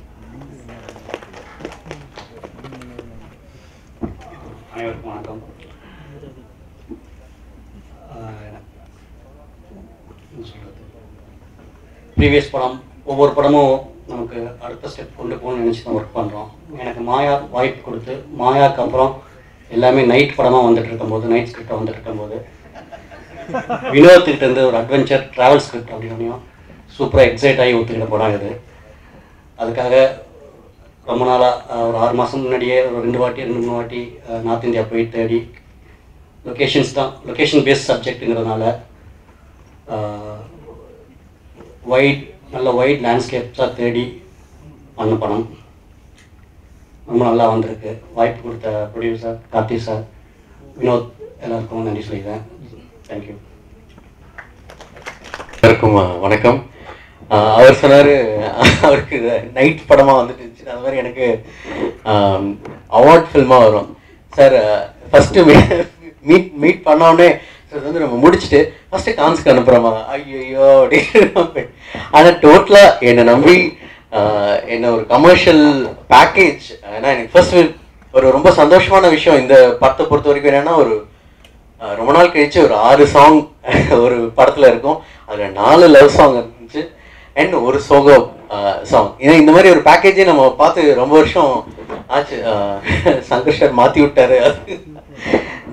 அனைவருக்கும் வணக்கம். ப்ரீவியஸ் படம் ஒவ்வொரு படமும் படத்துக்கு அடுத்த ஸ்டெப் கொண்டு போகணும்னு நினச்சி தான் ஒர்க் பண்ணுறோம். எனக்கு மாயா வாய்ப்பு கொடுத்து மாயாவுக்கு அப்புறம் எல்லாமே நைட் படமாக வந்துட்டு இருக்கும்போது, நைட் ஸ்கிரிப்டாக வந்துட்டு இருக்கும்போது வினோத்துக்கிட்ட இருந்து ஒரு அட்வென்ச்சர் ட்ராவல் ஸ்கிரிப்ட் அப்படின்னு சூப்பராக எக்ஸைட் ஆகி ஒத்துக்கிட்ட படம் இது. அதுக்காக ரொம்ப நாளாக ஒரு 6 மாதம் முன்னாடியே ஒரு 2-3 வாட்டி நார்த் இந்தியா போய் தேடி லொக்கேஷன்ஸ் தான், லொக்கேஷன் பேஸ்ட் சப்ஜெக்ட்டுங்கிறதுனால நல்ல வைட் லேண்ட்ஸ்கேப்ஸாக தேடி பண்ண படம் ரொம்ப நல்லா வந்திருக்கு. வாய்ப்பு கொடுத்த ப்ரொடியூசர் கார்த்தி சார், வினோத் எல்லாருக்கும் நன்றி சொல்லிக்கிறேன். தேங்க்யூ. எல்லாருக்கும் வணக்கம். அவர் சொன்னார் அவருக்கு நைட் படமாக வந்துட்டு அது மாதிரி எனக்கு அவார்ட் ஃபில்மாக வரும் சார். ஃபஸ்ட்டு மீட் பண்ணோடனே சார் வந்து நம்ம முடிச்சுட்டு ஃபஸ்ட்டு கான்ஸ்க்கு அனுப்புகிறோமா ஐயோ அப்படின்னு. ஆனால் டோட்டலாக என்னை நம்பி என்ன ஒரு கமர்ஷியல் பேக்கேஜ். ஏன்னா எனக்கு ஃபர்ஸ்ட் ஒரு ரொம்ப சந்தோஷமான விஷயம் இந்த படத்தை பொறுத்த வரைக்கும் என்னென்னா, ஒரு ரொம்ப நாள் கழிச்சு ஒரு 6 சாங் ஒரு படத்தில் இருக்கும். அதில் 4 லவ் சாங் இருந்துச்சு அண்ட் ஒரு சோகோ சாங். ஏன்னா இந்த மாதிரி ஒரு பேக்கேஜே நம்ம பார்த்து ரொம்ப வருஷம் ஆச்சு. சங்கர் சார் மாற்றி விட்டாரு அது.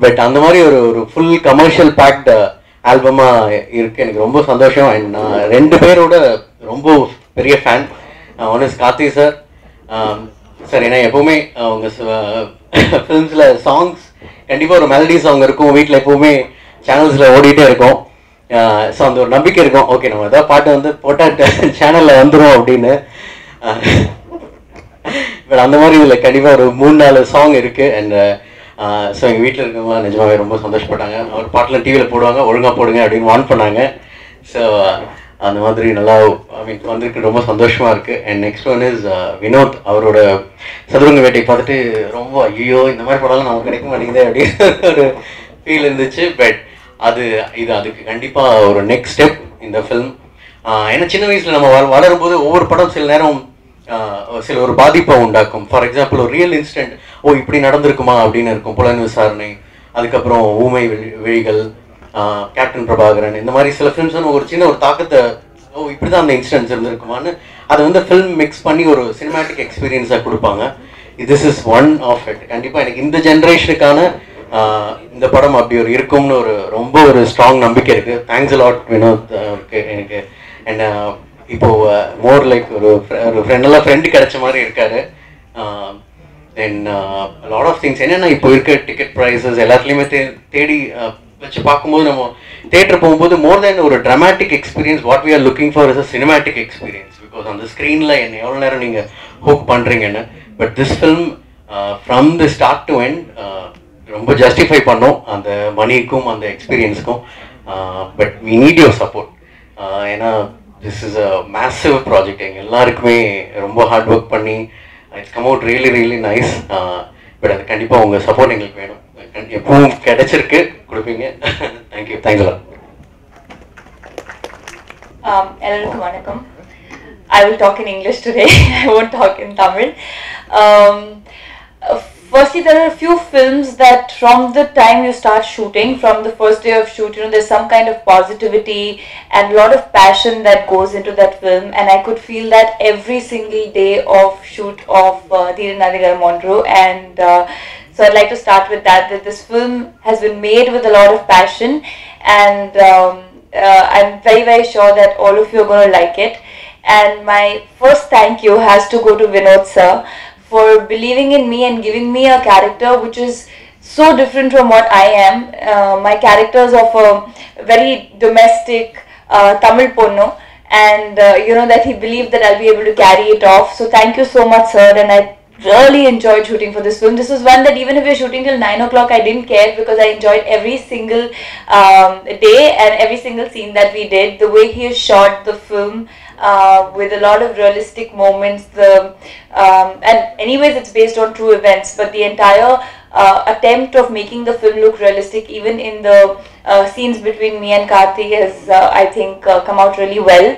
பட் அந்த மாதிரி ஒரு ஃபுல் கமர்ஷியல் பேக்டு ஆல்பமாக இருக்குது. எனக்கு ரொம்ப சந்தோஷம். அண்ட் நான் 2 பேரோட ரொம்ப பெரிய fan. One is Karthi sir. Sir ஏன்னா எப்போவுமே அவங்க ஃபிலிம்ஸில் சாங்ஸ் கண்டிப்பாக ஒரு மெலடி சாங் இருக்கும், வீட்டில் எப்போவுமே சேனல்ஸில் ஓடிட்டே இருக்கும். ஸோ அந்த ஒரு நம்பிக்கை இருக்கும், ஓகே நம்ம ஏதாவது பாட்டு வந்து போட்டால் சேனலில் வந்துடும் அப்படின்னு. பட் அந்த மாதிரி இதில் கண்டிப்பாக ஒரு 3-4 சாங் இருக்குது. அண்ட் ஸோ எங்கள் வீட்டில் இருக்கவங்க நிஜமாகவே ரொம்ப சந்தோஷப்பட்டாங்க. அவர் பாட்டில் டிவியில் போடுவாங்க, ஒழுங்காக போடுங்க அப்படின்னு வார்ன் பண்ணாங்க. ஸோ அந்த மாதிரி நல்லா வந்திருக்கு, ரொம்ப சந்தோஷமாக இருக்குது. And next one is Vinoth. அவரோட சதுரங்க வேட்டை பார்த்துட்டு ரொம்ப ஐயோ இந்த மாதிரி படம்லாம் நமக்கு கிடைக்க மாட்டேங்குது அப்படின்னு ஒரு ஃபீல் இருந்துச்சு. பட் அதுக்கு கண்டிப்பாக ஒரு நெக்ஸ்ட் ஸ்டெப் இந்த ஃபில்ம். ஏன்னா சின்ன வயசில் நம்ம வளரும்போது ஒவ்வொரு படம் சில நேரம் சில ஒரு பாதிப்பை உண்டாக்கும். ஃபார் எக்ஸாம்பிள் ஒரு ரியல் இன்சிடென்ட், இப்படி நடந்திருக்குமா அப்படின்னு இருக்கும். புலன் விசாரணை, அதுக்கப்புறம் ஊமை விழிகள், கேப்டன் பிரபாகரன், இந்த மாதிரி சில ஃபிலிம்ஸ் ஒரு சின்ன ஒரு தாக்கத்தை இப்படி தான் அந்த இன்சிடென்ட்ஸ் இருந்திருக்குமான்னு அதை வந்து ஃபில்ம் மிக்ஸ் பண்ணி ஒரு சினிமேட்டிக் எக்ஸ்பீரியன்ஸாக கொடுப்பாங்க. This is one of it. கண்டிப்பாக எனக்கு இந்த ஜென்ரேஷனுக்கான இந்த படம் அப்படி இருக்கும்னு ரொம்ப ஒரு ஸ்ட்ராங் நம்பிக்கை இருக்குது. தேங்க்ஸ் அ லாட் வினோத் அவருக்கு. எனக்கு என்ன இப்போது மோர் லைக் ஒரு ஃப்ரெண்டு கிடைச்ச மாதிரி இருக்காரு. தென் லாட் ஆஃப் திங்ஸ் என்னென்னா இப்போ இருக்க டிக்கெட் ப்ரைஸஸ் எல்லாத்துலேயுமே தேடி வச்சு பார்க்கும்போது நம்ம தேட்டர் போகும்போது மோர் தேன் ஒரு dramatic experience, what we are looking for is a cinematic experience. Because அந்த ஸ்க்ரீனில் என்ன எவ்வளோ நேரம் நீங்கள் ஹூக் பண்ணுறீங்கன்னு. But this film from the start to end ரொம்ப ஜஸ்டிஃபை பண்ணோம் அந்த மணிக்கும் அந்த எக்ஸ்பீரியன்ஸுக்கும். But we need your support. ஏன்னா this is a massive project. எங்கள் எல்லாருக்குமே ரொம்ப ஹார்ட் ஒர்க் பண்ணி it's come out really nice. But அது கண்டிப்பாக உங்கள் சப்போர்ட் எங்களுக்கு வேணும். எப்பவும் கிடைச்சிருக்கு, கொடுப்பீங்க. தேங்க்யூ. தேங்க்யூ. எல்லாருக்கும் வணக்கம். I will talk in English today. I won't talk in Tamil. Firstly, there are a few films that from the time you start shooting, from the first day of shoot, there's some kind of positivity and a lot of passion that goes into that film, and I could feel that every single day of shoot of Dhiran Adhikar Mondru. And so I'd like to start with that this film has been made with a lot of passion, and I'm very sure that all of you are going to like it. And my first thank you has to go to Vinod sir for believing in me and giving me a character which is so different from what I am. My character is of a very domestic Tamil ponnu, and that he believed that I'll be able to carry it off. So thank you so much sir, and I really enjoyed shooting for this film. This was one that even if we're shooting till 9 o'clock, I didn't care because I enjoyed every single day and every single scene that we did. The way he has shot the film with a lot of realistic moments. And anyways, it's based on true events, but the entire attempt of making the film look realistic, even in the scenes between me and Karthi, has I think come out really well.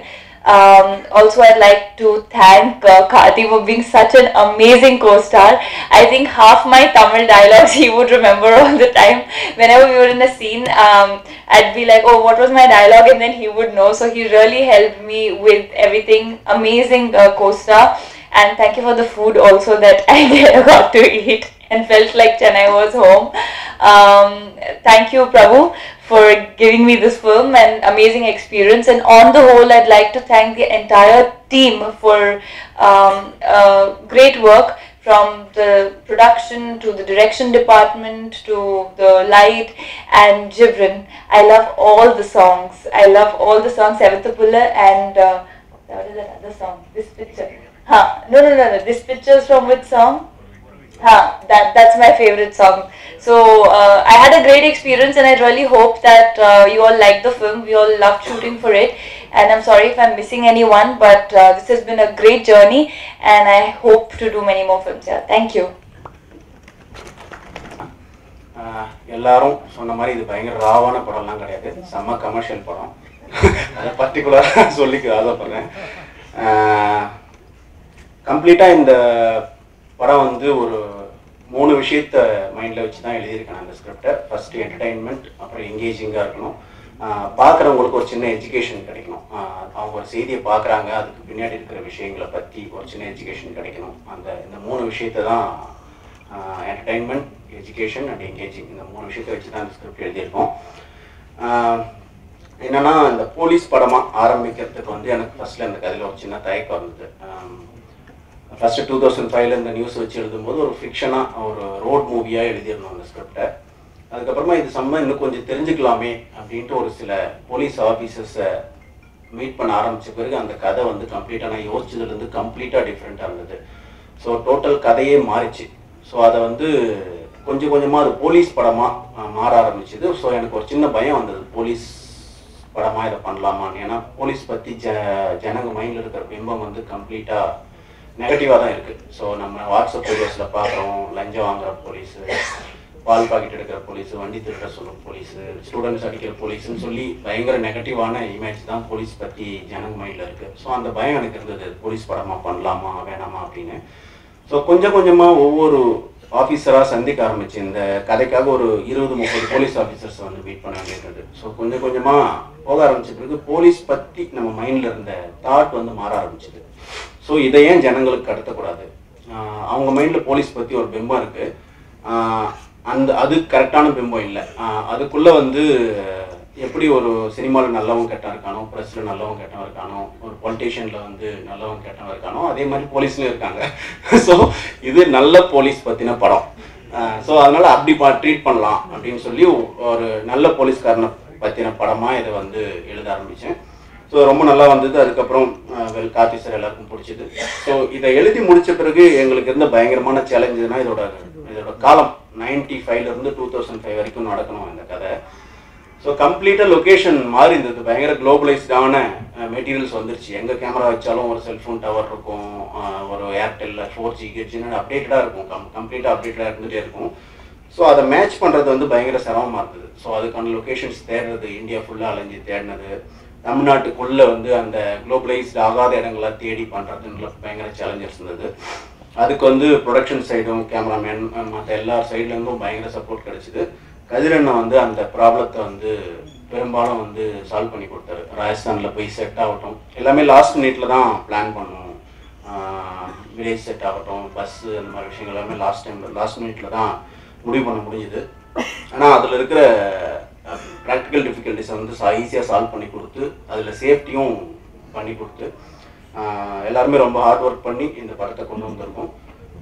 Also, I'd like to thank Karthi for being such an amazing co-star. I think half my Tamil dialogues he would remember all the time. Whenever we were in a scene, I'd be like, oh, what was my dialogue? And then he would know. So he really helped me with everything. Amazing co-star. And thank you for the food also that I got to eat and felt like Chennai was home. Thank you, Prabhu, for giving me this film and amazing experience. And on the whole, I'd like to thank the entire team for great work, from the production to the direction department to the light and Jibrin. I love all the songs. I love all the songs. Sevathapulla and what is that other song? This Picture. No. This Picture is from which song? That's my favorite song. So I had a great experience, and I really hope that you all like the film. We all loved shooting for it, and I'm sorry if I'm missing anyone, but this has been a great journey, and I hope to do many more films here. Thank you. எல்லாரும் சொன்ன மாதிரி இது பயங்கர ராவான படம்லாம் கிடையாது, செம்ம commercial படம். அதை பர்டிகுலராக சொல்லிக்க ஆசைப்படுறேன். கம்ப்ளீட்டாக இந்த படம் வந்து ஒரு 3 விஷயத்த மைண்டில் வச்சு தான் எழுதியிருக்கேன் அந்த ஸ்கிரிப்டை. ஃபஸ்ட்டு என்டர்டெயின்மெண்ட், அப்புறம் என்கேஜிங்காக இருக்கணும், பார்க்குறவங்களுக்கு ஒரு சின்ன எஜுகேஷன் கிடைக்கணும். அவங்க ஒரு செய்தியை பார்க்குறாங்க, அதுக்கு பின்னாடி இருக்கிற விஷயங்களை பற்றி ஒரு சின்ன எஜுகேஷன் கிடைக்கணும். இந்த 3 விஷயத்தை தான் என்டர்டெயின்மெண்ட், எஜுகேஷன் அண்ட் என்கேஜிங், இந்த 3 விஷயத்தை வச்சு தான் இந்த ஸ்கிரிப்ட் எழுதியிருக்கோம். என்னென்னா, இந்த போலீஸ் படமாக ஆரம்பிக்கிறதுக்கு வந்து எனக்கு ஃபஸ்ட்டில் அந்த கதையில் ஒரு சின்ன தயக்கம் இருந்தது. ஃபஸ்ட்டு 2005 இந்த நியூஸ் வச்சு எழுதும்போது ஒரு ஃபிக்ஷனாக ஒரு ரோட் மூவியாக எழுதியிருந்தோம் அந்த ஸ்கிரிப்டை. அதுக்கப்புறமா இது இன்னும் கொஞ்சம் தெரிஞ்சுக்கலாமே அப்படின்ட்டு ஒரு சில போலீஸ் ஆஃபீஸர்ஸை மீட் பண்ண ஆரம்பித்த பிறகு அந்த கதை வந்து கம்ப்ளீட்டாக நான் யோசிச்சதுலேருந்து கம்ப்ளீட்டாக டிஃப்ரெண்ட்டாக இருந்தது. ஸோ டோட்டல் கதையே மாறிச்சு. ஸோ அதை வந்து கொஞ்சம் கொஞ்சமாக அது போலீஸ் படமாக மாற ஆரம்பிச்சுது. ஸோ எனக்கு ஒரு சின்ன பயம் வந்தது, போலீஸ் படமாக இதை பண்ணலாமான்னு. ஏன்னா போலீஸ் பற்றி ஜனங்க மைண்டில் இருக்கிற பிம்பம் வந்து கம்ப்ளீட்டாக நெகட்டிவாக தான் இருக்குது. ஸோ நம்ம வாட்ஸ்அப் வீடியோஸில் பார்க்குறோம், லஞ்சம் வாங்குகிற போலீஸு, பால் பாக்கெட் எடுக்கிற போலீஸு, வண்டி திருட சொல்கிற போலீஸு, ஸ்டூடெண்ட்ஸ் அடிக்கிற போலீஸுன்னு சொல்லி பயங்கர நெகட்டிவான இமேஜ் தான் போலீஸ் பற்றி ஜனங்க மைண்டில் இருக்குது. ஸோ அந்த பயம் எனக்கு இருந்தது, போலீஸ் படமாக பண்ணலாமா வேணாமா அப்படின்னு. ஸோ கொஞ்சம் கொஞ்சமாக ஒவ்வொரு ஆஃபீஸராக சந்திக்க ஆரம்பிச்சு இந்த கதைக்காக ஒரு 20-30 போலீஸ் ஆஃபீஸர்ஸை வந்து மீட் பண்ண வேண்டியிருந்தது. ஸோ கொஞ்சம் கொஞ்சமாக போக ஆரம்பிச்ச பிறகு போலீஸ் பற்றி நம்ம மைண்டில் இருந்த தாட் வந்து மாற ஆரம்பிச்சிது. ஸோ இதை ஏன் ஜனங்களுக்கு கடத்தக்கூடாது, அவங்க மைண்டில் போலீஸ் பற்றி ஒரு பிம்பம் இருக்குது, அது கரெக்டான பிம்பம் இல்லை. அதுக்குள்ளே வந்து எப்படி ஒரு சினிமாவில் நல்லவன் கெட்டவன் இருக்கானோ, ப்ரெஸ்ஸில் நல்லவன் கெட்டவன் இருக்கானோ, ஒரு பொலிட்டீஷியனில் வந்து நல்லவன் கெட்டவன் இருக்கானோ, அதே மாதிரி போலீஸ்லையும் இருக்காங்க. ஸோ இது நல்ல போலீஸ் பற்றின படம். ஸோ அதனால் அப்படி ட்ரீட் பண்ணலாம் அப்படின்னு சொல்லி ஒரு நல்ல போலீஸ்காரனை பற்றின படமாக இதை வந்து எழுத ஆரம்பித்தேன். ஸோ ரொம்ப நல்லா வந்தது. அதுக்கப்புறம் கார்த்தி சார் எல்லாருக்கும் பிடிச்சிது. ஸோ இதை எழுதி முடித்த பிறகு எங்களுக்கு இருந்த பயங்கரமான சேலஞ்சுனா இதோட காலம் 95 2005 வரைக்கும் நடக்கணும் இந்த கதை. ஸோ கம்ப்ளீட்டாக லொக்கேஷன் மாறி இருந்தது, பயங்கர குளோபலைஸ்டான மெட்டீரியல்ஸ் வந்துருச்சு. எங்கே கேமரா வச்சாலும் ஒரு செல்ஃபோன் டவர் இருக்கும், ஒரு ஏர்டெல்லில் 4G கிட்ஜின்னு அப்டேட்டடாக இருக்கும், கம்ப்ளீட்டாக அப்டேட்டடாக இருந்துகிட்டே இருக்கும். ஸோ அதை மேட்ச் பண்ணுறது வந்து பயங்கர சிரமமாக இருந்தது. ஸோ அதுக்கான லொக்கேஷன்ஸ் தேடுறது, இந்தியா ஃபுல்லாக அலைஞ்சி தேடினது, தமிழ்நாட்டுக்குள்ளே வந்து அந்த குளோபலைஸ்டு ஆகாத இடங்களாக தேடி பண்ணுறதுன்ற பயங்கர சேலஞ்சஸ் இருந்தது. அதுக்கு வந்து ப்ரொடக்ஷன் சைடும் கேமராமேன் மற்ற எல்லா சைட்லேருந்தும் பயங்கர சப்போர்ட் கிடச்சிது. கதிரண்ணன் வந்து அந்த ப்ராப்ளத்தை வந்து பெரும்பாலும் வந்து சால்வ் பண்ணி கொடுத்தாரு. ராஜஸ்தானில் போய் செட் ஆகட்டும், எல்லாமே லாஸ்ட் மினிட்ல தான் பிளான் பண்ணோம். வில்லேஜ் செட் ஆகட்டும், பஸ்ஸு, அந்த மாதிரி விஷயங்கள் எல்லாமே லாஸ்ட் மினிட்ல தான் முடிவு பண்ண முடிஞ்சுது. ஆனால் அதில் இருக்கிற ப்ராக்டிக்கல் டிஃபிகல்ட்டிஸை வந்து ஈஸியாக சால்வ் பண்ணி கொடுத்து அதில் சேஃப்டியும் பண்ணி கொடுத்து எல்லாருமே ரொம்ப ஹார்ட் ஒர்க் பண்ணி இந்த படத்தை கொண்டு வந்திருக்கோம்.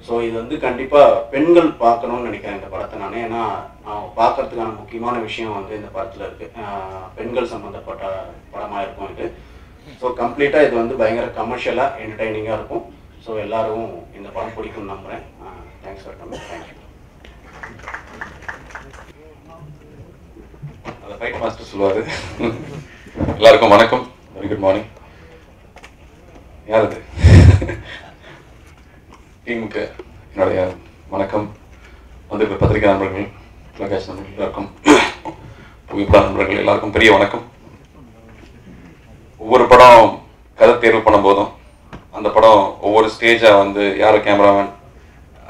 ஸோ இது வந்து கண்டிப்பாக பெண்கள் பார்க்கணும்னு நினைக்கிறேன் இந்த படத்தை நான். ஏன்னா பார்க்கறதுக்கான முக்கியமான விஷயம் வந்து இந்த படத்தில் இருக்குது, பெண்கள் சம்மந்தப்பட்ட படமாக இருக்கும் இது. ஸோ கம்ப்ளீட்டாக இது வந்து பயங்கர கமர்ஷியலாக என்டர்டைனிங்காக இருக்கும். ஸோ எல்லாரும் இந்த படம் பிடிக்கும்னு நம்புகிறேன். Thanks for coming. தேங்க்யூ. அந்த ஃபைட் மாஸ்டர் சொல்லுவார். எல்லாருக்கும் வணக்கம், வெரி குட் மார்னிங். யார் அது? டீமுக்கு என்னுடைய வணக்கம். வந்திருக்கிற பத்திரிகை நண்பர்கள், தொலைக்காட்சி நண்பர்கள் எல்லாருக்கும், புகைப்பட நண்பர்கள் எல்லாருக்கும் பெரிய வணக்கம். ஒவ்வொரு படம் கதை தேர்வு பண்ணும்போதும் அந்த படம் ஒவ்வொரு ஸ்டேஜாக வந்து யார் கேமராமேன்,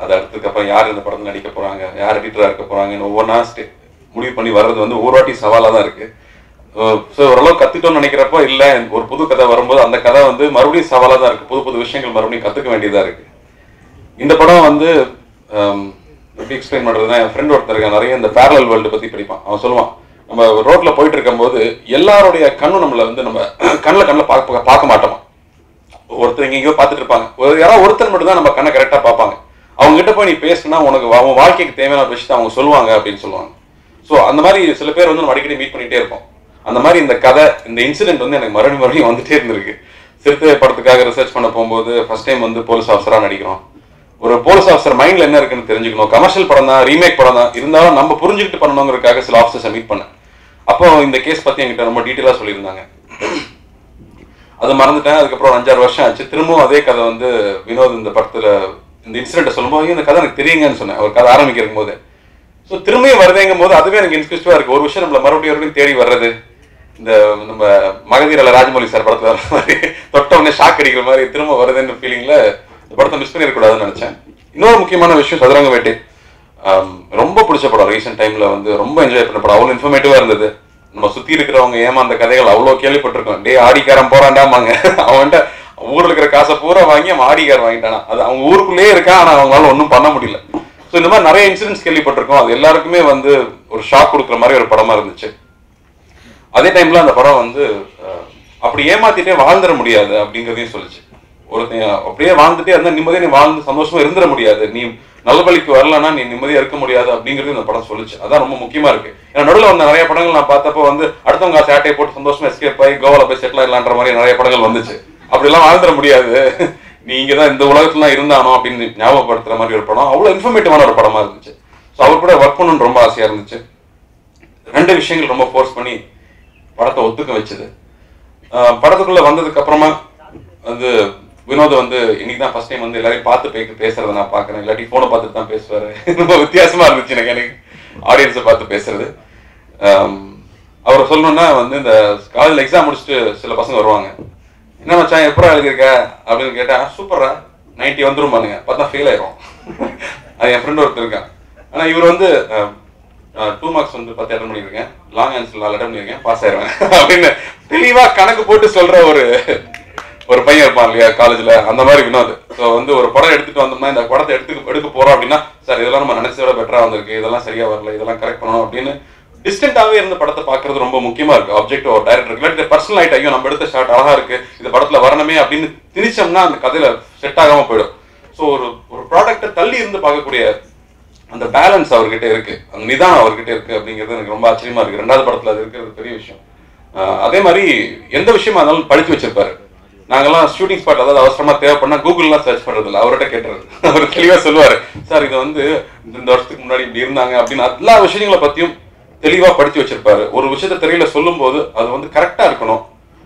அதை அடுத்ததுக்கப்புறம் யார் இந்த படத்தில் நடிக்க போகிறாங்க, யார் எடிட்டராக இருக்க போகிறாங்கன்னு ஒவ்வொன்றா முடிவு பண்ணி வர்றது வந்து ஒவ்வொரு வாட்டி சவாலாக தான் இருக்குது. ஸோ ஓரளவு கற்றுட்டோம்னு நினைக்கிறப்போ இல்லை, ஒரு புது கதை வரும்போது அந்த கதை வந்து மறுபடியும் சவாலாக தான் இருக்குது. புது புது விஷயங்கள் மறுபடியும் கற்றுக்க வேண்டியதாக இருக்குது. இந்த படம் வந்து எப்படி எக்ஸ்பிளைன் பண்ணுறதுனா, என் ஃப்ரெண்ட் ஒருத்தர் இருக்கான், நிறைய இந்த பேரலல் வேர்ல்டு பற்றி படிப்பான். அவன் சொல்லுவான், நம்ம ரோட்டில் போயிட்டு இருக்கும்போது எல்லாருடைய கண்ணும் நம்மளை வந்து நம்ம கண்ணில் பார்க்க மாட்டோமா. ஒருத்தர் எங்கேயோ பார்த்துட்டு இருப்பாங்க, யாராவது ஒருத்தர் மட்டும் தான் நம்ம கண்ணை கரெக்டாக பார்ப்பாங்க. அவங்க கிட்ட போய் நீ பேசுனா உனக்கு அவன் வாழ்க்கைக்கு தேவையான விஷயத்தை அவங்க சொல்லுவாங்க அப்படின்னு சொல்லுவாங்க. ஸோ அந்த மாதிரி சில பேர் வந்து நம்ம அடிக்கடி மீட் பண்ணிகிட்டே இருப்போம். அந்த மாதிரி இந்த கதை, இந்த இன்சிடென்ட் வந்து எனக்கு மறுபடியும் வந்துட்டே இருந்திருக்கு. சிறுத்தை படத்துக்காக ரிசர்ச் பண்ண போகும்போது ஃபர்ஸ்ட் டைம் வந்து போலீஸ் ஆஃபீஸராக நடிக்கிறோம். ஒரு போலீஸ் ஆஃபீஸர் மைண்டில் என்ன இருக்குன்னு தெரிஞ்சுக்கணும். கமர்ஷியல் படம் தான், ரீமேக் படம் தான், இருந்தாலும் நம்ம புரிஞ்சுக்கிட்டு பண்ணணுங்கிறதுக்காக சில ஆஃபீஸர்ஸை மீட் பண்ணேன். அப்போ இந்த கேஸ் பற்றி என்கிட்ட ரொம்ப டீட்டெயிலாக சொல்லியிருந்தாங்க. அதை மறந்துட்டேன். அதுக்கப்புறம் 5-6 வருஷம் ஆச்சு. திரும்பவும் அதே கதை வந்து வினோத் இந்த படத்தில் இந்த இன்சிடென்ட்டை சொல்லும்போது இந்த கதை எனக்கு தெரியுங்கன்னு சொன்னேன், ஒரு கதை ஆரம்பிக்கிறக்கும் போது. ஸோ திரும்பியும் வருதேங்கும் போது அதுவே எனக்கு இன்ட்ரெஸ்டாக இருக்குது. ஒரு விஷயம் நம்மளை மறுபடியும் தேடி வர்றது, இந்த நம்ம மகதீரில் ராஜமௌலி சார் படத்தில் வர மாதிரி தொட்ட உடனே ஷாக் அடிக்கிற மாதிரி திரும்ப வருதுன்னு ஃபீலிங்கில் இந்த படத்தை மிஸ் பண்ணிடக்கூடாதுன்னு நினச்சேன். இன்னொரு முக்கியமான விஷயம், சதுரங்க வேட்டை ரொம்ப பிடிச்ச படம். ரீசெண்ட் டைமில் வந்து ரொம்ப என்ஜாய் பண்ண படம். அவ்வளோ இன்ஃபர்மேட்டிவாக இருந்தது. நம்ம சுற்றி இருக்கிறவங்க ஏமாந்த கதைகள் அவ்வளோ கேள்விப்பட்டிருக்கோம். டே ஆடிக்காரன் போறாண்டாமாங்க, அவன்கிட்ட ஊரில் இருக்கிற காசை பூரா வாங்கி அவன் ஆடிக்காரன் வாங்கிட்டானா. அது அவங்க ஊருக்குள்ளேயே இருக்கான், ஆனால் அவங்களால ஒன்றும் பண்ண முடியல. ஸோ இந்த மாதிரி நிறைய இன்சிடென்ட்ஸ் கேள்விப்பட்டிருக்கோம். அது எல்லாருக்குமே வந்து ஒரு ஷாக் கொடுக்குற மாதிரி ஒரு படமா இருந்துச்சு. அதே டைம்ல அந்த படம் வந்து அப்படி ஏமாத்திட்டே வாழ்ந்துட முடியாது அப்படிங்கிறதையும் சொல்லிச்சு. ஒருத்தன் அப்படியே வாழ்ந்துட்டே இருந்தால் நிம்மதியாக நீ வாழ்ந்து சந்தோஷமா இருந்துட முடியாது, நீ நல்வழிக்கு வரலன்னா நீ நிம்மதியாக இருக்க முடியாது அப்படிங்கிறது இந்த படம் சொல்லிச்சு. அதான் ரொம்ப முக்கியமா இருக்கு. ஏன்னா நடுவில் வந்த நிறைய படங்கள் நான் பார்த்தப்போ வந்து அடுத்தவங்க சேட்டையை போட்டு சந்தோஷமா எஸ்கேப் ஆகி கோவால போய் செட்டில் ஆகலான்ற மாதிரி நிறைய படங்கள் வந்துச்சு. அப்படிலாம் வாழ்ந்துட முடியாது, நீ இங்கே தான் இந்த உலகத்துலாம் இருந்தானோ அப்படின்னு ஞாபகப்படுத்துற மாதிரி ஒரு படம். அவ்வளோ இன்ஃபர்மேட்டிவான ஒரு படமா இருந்துச்சு. ஸோ அவர் கூட ஒர்க் பண்ணணும்னு ரொம்ப ஆசையா இருந்துச்சு. 2 விஷயங்கள் ரொம்ப ஃபோர்ஸ் பண்ணி படத்தை ஒத்துக்க வச்சது. படத்துக்குள்ள வந்ததுக்கு அப்புறமா வந்து வினோத் வந்து இன்னைக்கு தான் ஃபர்ஸ்ட் டைம் வந்து எல்லாரையும் பார்த்து பேசுறதை நான் பார்க்குறேன். இல்லாட்டி ஃபோனை பார்த்துட்டு தான் பேசுவாரு. ரொம்ப வித்தியாசமா இருந்துச்சு எனக்கு ஆடியன்ஸை பார்த்து பேசுறது. அவரை சொல்லணும்னா வந்து இந்த காலேஜில் எக்ஸாம் முடிச்சுட்டு சில பசங்க வருவாங்க, என்ன மச்சான் எப்படா எழுதியிருக்க அப்படின்னு கேட்டா, சூப்பரா 90 வந்துரும் பாருங்க, பார்த்தா ஃபெயில் ஆயிரும். அது என் ஃப்ரெண்ட் ஒருத்தர் இருக்கான். ஆனால் இவர் வந்து 2 மார்க்ஸ் வந்து 10 அட்டன் பண்ணியிருக்கேன், லாங் ஆன்சர் 4 அட்டன் பண்ணியிருக்கேன், பாஸ் ஆயிடுவேன் அப்படின்னு தெளிவா கணக்கு போட்டு சொல்ற ஒரு பையன் இருப்பான் இல்லையா காலேஜ்ல, அந்த மாதிரி வினோத். ஸோ வந்து ஒரு படம் எடுத்துட்டு வந்தோம்னா இந்த படத்தை எடுக்க போறோம் அப்படின்னா, சார் இதெல்லாம் நம்ம நினைச்சத விட பெட்டரா வந்திருக்கு, இதெல்லாம் சரியா வரல, இதெல்லாம் கரெக்ட் பண்ணணும் அப்படின்னு டிஸ்டன்டாவே இருந்து படத்தை பார்க்கறது ரொம்ப முக்கியமா இருக்கு. ஆப்ஜெக்ட் ஒரு டைரக்டருக்கு இல்லாட்டி பர்சனல் ஆயிட்டு ஐயோ நம்ம எடுத்த ஷாட் அழகா இருக்கு, இந்த படத்துல வரணுமே அப்படின்னு திணிச்சோம்னா அந்த கதையில செட் ஆகாம போயிடும். ஸோ ஒரு ப்ராடக்டை தள்ளி இருந்து பார்க்கக்கூடிய அந்த பேலன்ஸ் அவர்கிட்ட இருக்கு, அந்த நிதானம் அவர்கிட்ட இருக்கு அப்படிங்கிறது எனக்கு ரொம்ப ஆச்சரியமா இருக்கு. 2வது படத்துல அது இருக்கிறது பெரிய விஷயம். அதே மாதிரி எந்த விஷயமா இருந்தாலும் படிச்சு வச்சிருப்பாரு. நாங்கெல்லாம் ஷூட்டிங் ஸ்பாட் அதாவது அவசரமா தேவைப்படனா கூகுள்லாம் சர்ச் பண்றது இல்லை, அவர்கிட்ட கேட்டுறது. அவர் தெளிவா சொல்லுவாரு, சார் இது வந்து இந்த வருஷத்துக்கு முன்னாடி இப்படி இருந்தாங்க அப்படின்னு எல்லா விஷயங்களை பத்தியும் தெளிவா படிச்சு வச்சிருப்பாரு. ஒரு விஷயத்த திரையில சொல்லும் போது அது வந்து கரெக்டா இருக்கணும்,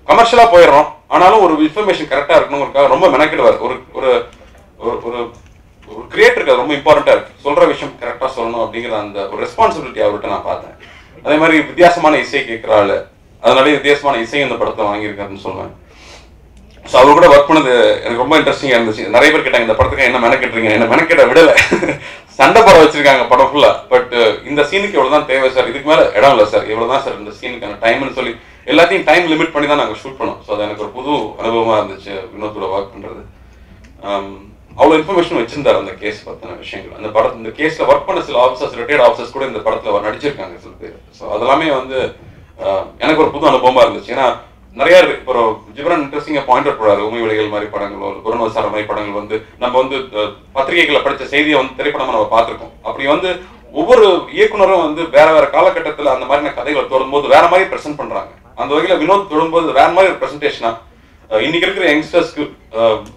கமர்ஷியலா போயிடறோம் ஆனாலும் ஒரு இன்ஃபர்மேஷன் கரெக்டா இருக்கணுங்கிறதுக்காக ரொம்ப மெனக்கிடுவார். ஒரு ஒரு ஒரு கிரியேட்டருக்கு அது ரொம்ப இம்பார்ட்டண்டா இருக்கு, சொல்ற விஷயம் கரெக்டா சொல்லணும் அப்படிங்கிற அந்த ஒரு ரெஸ்பான்சிபிலிட்டி அவர்கிட்ட நான் பார்த்தேன். அதே மாதிரி வித்தியாசமான இசை கேட்கிற ஆளு, அதனாலே வித்தியாசமான இசை இந்த படத்தை வாங்கியிருக்காருன்னு சொல்லுவேன். ஸோ அவர் கூட ஒர்க் பண்ணது எனக்கு ரொம்ப இன்ட்ரெஸ்டிங்காக இருந்துச்சு. நிறைய பேர் கேட்டாங்க இந்த படத்துக்கு என்ன மெனக்கிட்டுறீங்க, என்ன மெனக்கிட்ட விடலை, சண்டை போட வச்சிருக்காங்க படம் ஃபுல்லா. பட் இந்த சீனுக்கு இவ்வளவுதான் தேவை சார், இதுக்கு மேல இடம் இல்லை சார், இவ்வளவுதான் சார் இந்த சீனுக்கான டைம்னு சொல்லி எல்லாத்தையும் டைம் லிமிட் பண்ணி தான் நாங்கள் ஷூட் பண்ணோம். ஸோ அது எனக்கு ஒரு புது அனுபவமா இருந்துச்சு வினோத்தோட ஒர்க் பண்றது. அவ்வளோ இன்ஃபர்மேஷன் வச்சிருந்தாரு அந்த கேஸ் பத்தின விஷயங்கள். அந்த படத்தை இந்த கேஸ்ல ஒர்க் பண்ண சில ஆஃபீஸர்ஸ், ரிட்டையர்ட் ஆஃபீஸர்ஸ் கூட இந்த படத்துல நடிச்சிருக்காங்க சில பேர். ஸோ அதெல்லாமே வந்து எனக்கு ஒரு புது அனுபவமா இருந்துச்சு. ஏன்னா நிறைய இப்போ ஜிப்ரான் இன்ட்ரெஸ்டிங்கா பாயிண்ட் அவுட் பண்ணுறாரு. உண்மை விலைகள் மாதிரி படங்களோ குரணவசார மாதிரி படங்கள் வந்து நம்ம வந்து பத்திரிகைகளை படித்த செய்தியை வந்து திரைப்படமா நம்ம பார்த்துருக்கோம். அப்படி வந்து ஒவ்வொரு இயக்குனரும் வந்து வேற வேற காலகட்டத்தில் அந்த மாதிரியான கதைகளை தொடரும்போது வேற மாதிரி ப்ரெசென்ட் பண்றாங்க. அந்த வகையில் வினோத் தொடும்போது வேற மாதிரி ஒரு ப்ரெசன்டேஷனா இன்னைக்கு இருக்கிற யங்ஸ்டர்ஸ்க்கு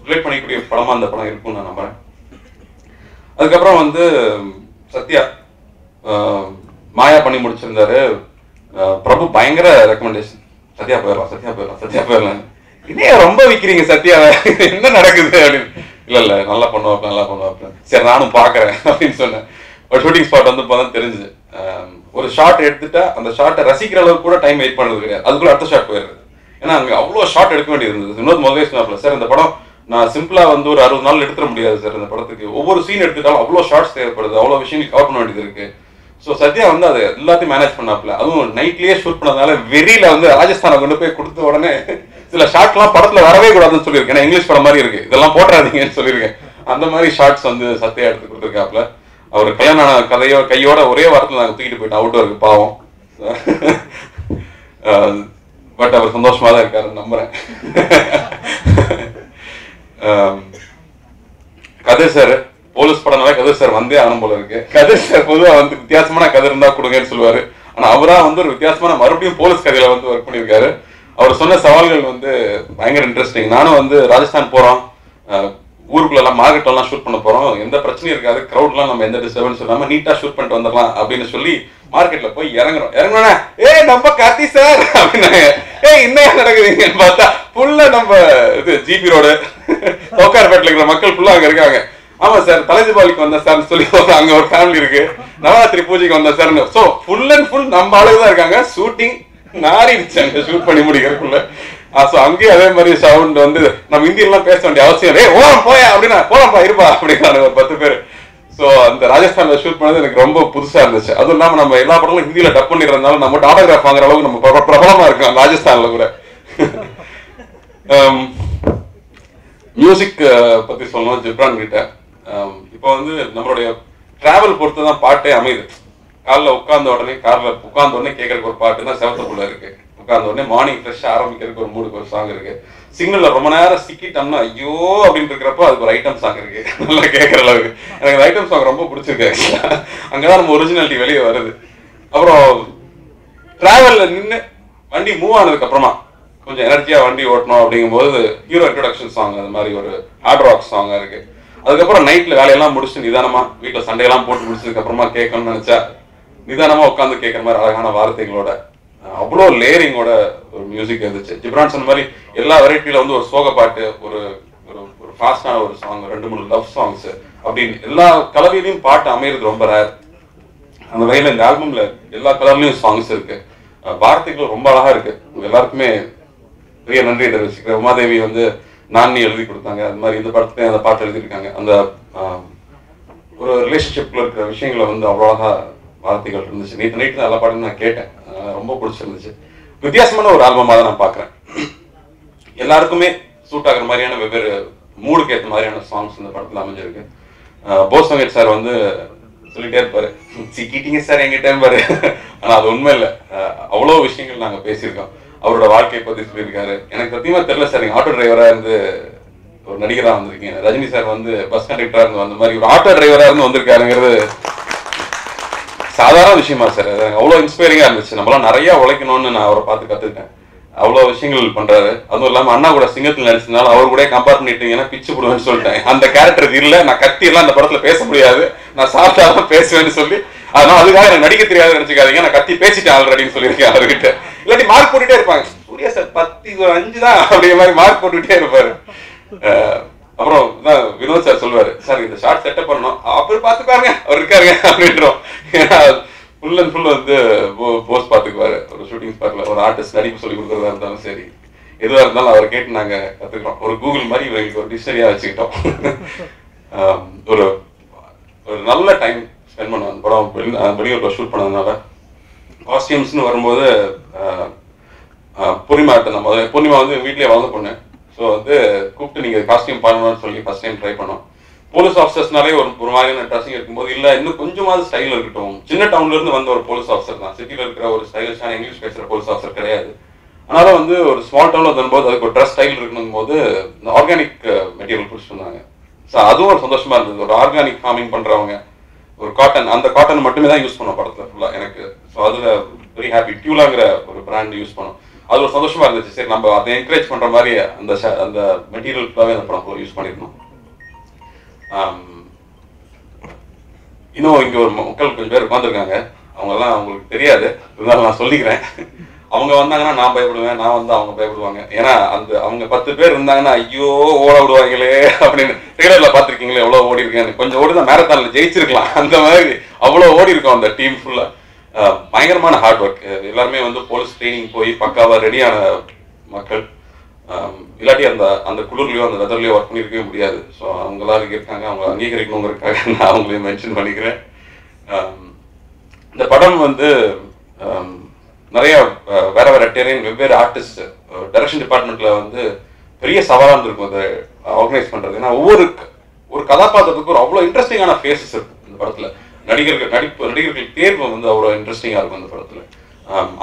ரிலேட் பண்ணிக்கூடிய படமா அந்த படம் இருக்கும்னு நான் நம்புறேன். அதுக்கப்புறம் வந்து சத்யா மாயா பண்ணி முடிச்சிருந்தாரு. பிரபு பயங்கர ரெக்கமெண்டேஷன், சத்யா போயிடலாம் இன்னைய ரொம்ப விற்கிறீங்க சத்யாவை, என்ன நடக்குது அப்படின்னு. இல்ல நல்லா பண்ணுவாப்ல சரி நானும் பாக்குறேன் அப்படின்னு சொன்னேன். ஒரு ஷூட்டிங் ஸ்பாட் வந்து இப்பதான் தெரிஞ்சுது. ஒரு ஷாட் எடுத்துட்டா அந்த ஷாட்டை ரசிக்கிற அளவுக்கு கூட டைம் வெயிட் பண்றது கிடையாது, அதுக்குள்ள அடுத்த ஷாட் போயிடுறது. ஏன்னா அங்கே அவ்வளோ ஷார்ட் எடுக்க வேண்டியது இருந்தது. இன்னொரு முதலே சொன்னாப்ல, சார் இந்த படம் நான் சிம்பிளாக வந்து ஒரு 60 நாள் எடுத்துட முடியாது சார். இந்த படத்துக்கு ஒவ்வொரு சீன் எடுத்துட்டாலும் அவ்வளோ ஷார்ட்ஸ் தேவைப்படுது, அவ்வளோ விஷயங்கள் கவர் பண்ண வேண்டியது இருக்கு. ஸோ சத்யா வந்து அதை எல்லாத்தையும் மேனேஜ் பண்ணாப்ல. அதுவும் நைட்லேயே ஷூட் பண்ணதுனால வெறியில வந்து ராஜஸ்தானை கொண்டு போய் கொடுத்த உடனே சில ஷார்ட்லாம் படத்தில் வரவே கூடாதுன்னு சொல்லியிருக்கேன். ஏன்னா இங்கிலீஷ் படம் மாதிரி இருக்கு, இதெல்லாம் போட்டுறாதீங்கன்னு சொல்லியிருக்கேன். அந்த மாதிரி ஷார்ட்ஸ் வந்து சத்யா எடுத்து கொடுத்துருக்காப்ல. அவர் கல்யாணம் ஆன கையோட ஒரே வாரத்தில் நாங்கள் தூக்கிட்டு போயிட்டோம் அவுட்டோருக்கு, பாவம். பட் அவர் சந்தோஷமா தான் இருக்காருன்னு நம்புறேன். கதிர் சார், போலீஸ் படம்னால கதிர் சார் வந்தே ஆகணும் போல இருக்கு. கதிர் சார் பொதுவாக வந்து வித்தியாசமான கதை இருந்தா கொடுங்கன்னு சொல்லுவாரு. ஆனா அவரா வந்து ஒரு வித்தியாசமான மறுபடியும் போலீஸ் கதையில வந்து ஒர்க் பண்ணியிருக்காரு. அவர் சொன்ன சவால்கள் வந்து பயங்கர இன்ட்ரெஸ்டிங். நானும் வந்து ராஜஸ்தான் போறோம், ஊருக்குள்ள மார்க்கெட்லாம் ஷூட் பண்ண போறோம், எந்த பிரச்சனையும் இருக்காது, கிரௌட்லாம் நம்ம எந்த டிஸ்டர்பன்ஸ் இல்லாம நீட்டா ஷூட் பண்ணிட்டு வந்துடலாம் அப்படின்னு சொல்லி மார்க்கெட்ல போய் இறங்குறோம். நம்ம கார்த்தி சார் அப்படின்னாங்க. என்ன நடக்குதுங்கன்னு பார்த்தா ஃபுல்லா நம்ம இது ஜிபி ரோடு சவுக்கார்பேட்டில் இருக்கிற மக்கள் ஃபுல்லா அங்க இருக்காங்க. ஆமா சார், தலைஜிபாலிக்கு வந்தேன் சார்னு சொல்லி அங்க ஒரு ஃபேமிலி இருக்கு, நவராத்திரி பூஜைக்கு வந்தேன் சார்னு. ஸோ ஃபுல் அண்ட் ஃபுல் நம்ம ஆளுங்க தான் இருக்காங்க. ஷூட்டிங் நாரிடுச்சு அங்க ஷூட் பண்ணி முடிக்கிறதுக்குள்ள. ஸோ அங்கேயும் அதே மாதிரி சவுண்ட் வந்து நம்ம இந்தியெல்லாம் பேச வேண்டிய அவசியம் இல்லை. ஓரம் போயா அப்படின்னா போலாம்ப்பா இருப்பா அப்படின்னாங்க ஒரு 10 பேர். ஸோ அந்த ராஜஸ்தான்ல ஷூட் பண்ணது எனக்கு ரொம்ப புதுசா இருந்துச்சு. அதுவும் இல்லாம நம்ம எல்லா படங்களும் ஹிந்தியில டப் பண்ணிடுறதுனால நம்ம ஆட்டோகிராஃப் வாங்குற அளவுக்கு நம்ம பிரபலமா இருக்கோம் ராஜஸ்தான்ல கூட. மியூசிக் பத்தி சொல்லணும் ஜிப்ரான் கிட்ட. இப்போ வந்து நம்மளுடைய டிராவல் பொறுத்து தான் பாட்டே அமையுது. காலைல உட்கார்ந்த உடனே கேட்கறதுக்கு ஒரு பாட்டு தான் செவத்தக்குள்ள இருக்கு. உட்கார்ந்த உடனே மார்னிங் ஃப்ரெஷ்ஷா ஆரம்பிக்கிறதுக்கு ஒரு மூடுக்கு ஒரு சாங் இருக்கு. சிக்னல்ல ரொம்ப நேரம் சிக்கிட்டோம்னா ஐயோ அப்படின்னு இருக்கிறப்போ அதுக்கு ஒரு ஐட்டம் சாங் இருக்கு, நல்லா கேட்கற அளவுக்கு. எனக்கு அந்த ஐட்டம் சாங் ரொம்ப பிடிச்சிருக்கு. அங்கதான் நம்ம ஒரிஜினாலிட்டி வெளியே வருது. அப்புறம் டிராவல்ல நின்று வண்டி மூவ் ஆனதுக்கு அப்புறமா கொஞ்சம் எனர்ஜியா வண்டி ஓட்டணும் அப்படிங்கும்போது ஹீரோ இன்ட்ரோடக்ஷன் சாங் அந்த மாதிரி ஒரு ஹார்ட் ராக் சாங்கா இருக்கு. அதுக்கப்புறம் நைட்ல வேலையெல்லாம் முடிச்சு நிதானமா வீட்டுல சண்டையெல்லாம் போட்டு முடிச்சதுக்கு அப்புறமா கேட்கணும்னு நினைச்சா நிதானமா உட்காந்து கேட்கற மாதிரி அழகான வார்த்தைகளோட அவ்வளோ லேயரிங்கோட ஒரு மியூசிக் இருந்துச்சு. ஜிப்ரான் சொன்ன மாதிரி எல்லா வெரைட்டியில வந்து ஒரு சோக பாட்டு, ஒரு ஒரு ஃபாஸ்டான ஒரு சாங், 2-3 லவ் சாங்ஸ் அப்படின்னு எல்லா கலவையிலையும் பாட்டு அமையிறது ரொம்ப ரேர். அந்த வகையில இந்த ஆல்பம்ல எல்லா கலர்லயும் சாங்ஸ் இருக்கு, வார்த்தைகள் ரொம்ப அழகா இருக்கு. எல்லாருக்குமே பெரிய நன்றி தெரிவிச்சுக்கிறேன். உமாதேவி வந்து நானி எழுதி கொடுத்தாங்க, அது மாதிரி இந்த படத்துல அந்த பாட்டு எழுதியிருக்காங்க. அந்த ஒரு ரிலேஷன்ஷிப்ல இருக்கிற விஷயங்களை வந்து அவ்வளோ அழகா வார்த்தைகள் இருந்துச்சு. நேற்று நைட்டு எல்லா பாட்டும் நான் கேட்டேன், ரொம்ப பிடிச்சிருந்துச்சு. வித்தியாசமான ஒரு ஆல்பமாக தான் நான் பார்க்குறேன். எல்லாருக்குமே சூட் ஆகிற மாதிரியான வெவ்வேறு மூடுக்கு ஏற்ற மாதிரியான சாங்ஸ் இந்த படத்தில் அமைஞ்சிருக்கு. போஸ் வெங்கட் சார் வந்து சொல்லிட்டே இருப்பாரு, சிக்கிட்டீங்க சார் எங்கிட்ட பாரு. ஆனால் அது உண்மை இல்லை, அவ்வளோ விஷயங்கள் நாங்கள் பேசியிருக்கோம். அவரோட வாழ்க்கையை பற்றி சொல்லியிருக்காரு. எனக்கு சத்தியமாக தெரியல சார், நீங்கள் ஆட்டோ டிரைவராக இருந்து ஒரு நடிகராக வந்திருக்கீங்க. ரஜினி சார் வந்து பஸ் கண்டக்டராக இருந்து வந்த மாதிரி ஒரு ஆட்டோ டிரைவராக இருந்து வந்திருக்காருங்கிறது சாதாரண விஷயமா சார். அவ்வளோ இன்ஸ்பைரிங்கா இருந்துச்சு. நம்மளாம் நிறைய உழைக்கணும்னு நான் அவரை பார்த்து கத்துக்கிட்டேன். அவ்வளோ விஷயங்கள் பண்றாரு. அதுவும் இல்லாமல் அண்ணா கூட சிங்கத்தில் நடிச்சதுனால அவர் கூட கம்பேர் பண்ணிட்டீங்கன்னா பிச்சு போடுவேன்னு சொல்லிட்டேன். அந்த கேரக்டர் இல்லை, நான் கத்தி எல்லாம் அந்த படத்துல பேச முடியாது, நான் சாப்பிட்டாதான் பேசுவேன்னு சொல்லி, அதனால அதுக்காக எனக்கு நடிக்க தெரியாது நினைச்சுக்காதீங்க, நான் கத்தி பேசிட்டேன் ஆல்ரெடின்னு சொல்லியிருக்கேன் அவர்கிட்ட. இல்லாட்டி மார்க் போட்டுட்டே இருப்பாங்க, சூர்யா சார் 10-5 தான் அப்படிங்கிற மாதிரி மார்க் போட்டுக்கிட்டே இருப்பாரு. அப்புறம் தான் வினோத் சார் சொல்லுவாரு, சார் இந்த ஷார்ட் செட்டப் பண்ணணும், அப்புறம் பார்த்துப்பாருங்க அவர் இருக்காருங்க அப்படின்றோம். ஏன்னா ஃபுல் அண்ட் ஃபுல் வந்து போஸ் பார்த்துக்குவாரு. ஒரு ஷூட்டிங் ஸ்பாட்ல ஒரு ஆர்டிஸ்ட் நடிப்பு சொல்லி கொடுக்குறதா இருந்தாலும் சரி, எதுவாக இருந்தாலும் அவரை கேட்டு நாங்கள் கற்றுக்குறோம். ஒரு கூகுள் மாதிரி இவங்களுக்கு ஒரு டிக்ஷனரியாக வச்சுக்கிட்டோம். ஒரு ஒரு நல்ல டைம் ஸ்பெண்ட் பண்ணுவோம். அந்த படம் வெளியூரில் ஷூட் பண்ணதுனால காஸ்டியூம்ஸ்னு வரும்போது பூர்ணிமாட்ட நம்ம பூர்ணிமா வந்து வீட்லேயே வளர்ந்த பொண்ணு. ஸோ வந்து கூப்பிட்டு நீங்கள் காஸ்டியூம் பண்ணணும்னு சொல்லி ஃபர்ஸ்ட் டைம் ட்ரை பண்ணோம். போலீஸ் ஆஃபீஸர்ஸ்னாலே ஒரு மாதிரியான ட்ரெஸ்ஸிங் இருக்கும்போது இல்லை இன்னும் கொஞ்சமாவது ஸ்டைல் இருக்கட்டும். சின்ன டவுன்லேருந்து வந்த ஒரு போலீஸ் ஆஃபீஸர் தான், சிட்டியில் இருக்கிற ஒரு ஸ்டைலிஷான இங்கிலீஷ் பேசுகிற போலீஸ் ஆஃபீஸர் கிடையாது. அதனால வந்து ஒரு ஸ்மால் டவுனில் வரும்போது அதுக்கு ஒரு ட்ரெஸ் ஸ்டைல் இருக்கணும் போது இந்த ஆர்கானிக் மெட்டீரியல் பிடிச்சிட்டு இருந்தாங்க. ஸோ அதுவும் ஒரு சந்தோஷமா இருந்தது. ஒரு ஆர்கானிக் ஃபார்மிங் பண்ணுறவங்க, ஒரு காட்டன், அந்த காட்டன் மட்டுமே தான் யூஸ் பண்ணோம் படத்தில் ஃபுல்லாக எனக்கு. ஸோ அதில் வெரி ஹாப்பி. டியூலாங்கிற ஒரு பிராண்ட் யூஸ் பண்ணோம். அது ஒரு சந்தோஷமா இருந்துச்சு. சரி நம்ம அதை என்கரேஜ் பண்ற மாதிரி அந்த மெட்டீரியல் ஃபுல்லாகவே அந்த படம் யூஸ் பண்ணிருந்தோம். இன்னும் இங்க ஒரு மக்கள் கொஞ்சம் பேர் உட்காந்துருக்காங்க, அவங்கெல்லாம் அவங்களுக்கு தெரியாது, இருந்தாலும் நான் சொல்லிக்கிறேன். அவங்க வந்தாங்கன்னா நான் பயப்படுவேன், நான் வந்து அவங்க பயப்படுவாங்க. ஏன்னா அவங்க 10 பேர் இருந்தாங்கன்னா ஐயோ ஓட விடுவாங்களே அப்படின்னு. ட்ரெய்லர்ல பார்த்துருக்கீங்களே எவ்வளோ ஓடி இருக்கேன், கொஞ்சம் ஓடி தான் மேரத்தான்ல ஜெயிச்சிருக்கலாம், அந்த மாதிரி அவ்வளோ ஓடி இருக்கோம் அந்த டீம் ஃபுல்லா. பயங்கரமான ஹார்ட் ஒர்க். எல்லாருமே வந்து போலீஸ் ட்ரைனிங் போய் பக்காவா ரெடியான மக்கள். இல்லாட்டி அந்த அந்த குளிர்லையோ அந்த வெதர்லையோ ஒர்க் பண்ணியிருக்கவே முடியாது. ஸோ அவங்களாம் இருக்காங்க, அவங்க அங்கீகரிக்கணுங்கிறதுக்காக நான் அவங்களையும் மென்ஷன் பண்ணிக்கிறேன். இந்த படம் வந்து நிறைய வேற வேற டெரைன் வெவ்வேறு ஆர்டிஸ்ட் டைரக்ஷன் டிபார்ட்மெண்ட்ல வந்து பெரிய சவாலாக இருக்கும் அதை ஆர்கனைஸ் பண்றது. ஏன்னா ஒரு கதாபாத்திரத்துக்கு ஒரு அவ்வளோ இன்ட்ரெஸ்டிங்கான ஃபேஸஸ் இருக்கும் இந்த படத்துல. நடிகர்கள் தேர்வு வந்து அவ்வளோ இன்ட்ரெஸ்டிங்காக இருக்கும் இந்த படத்துல.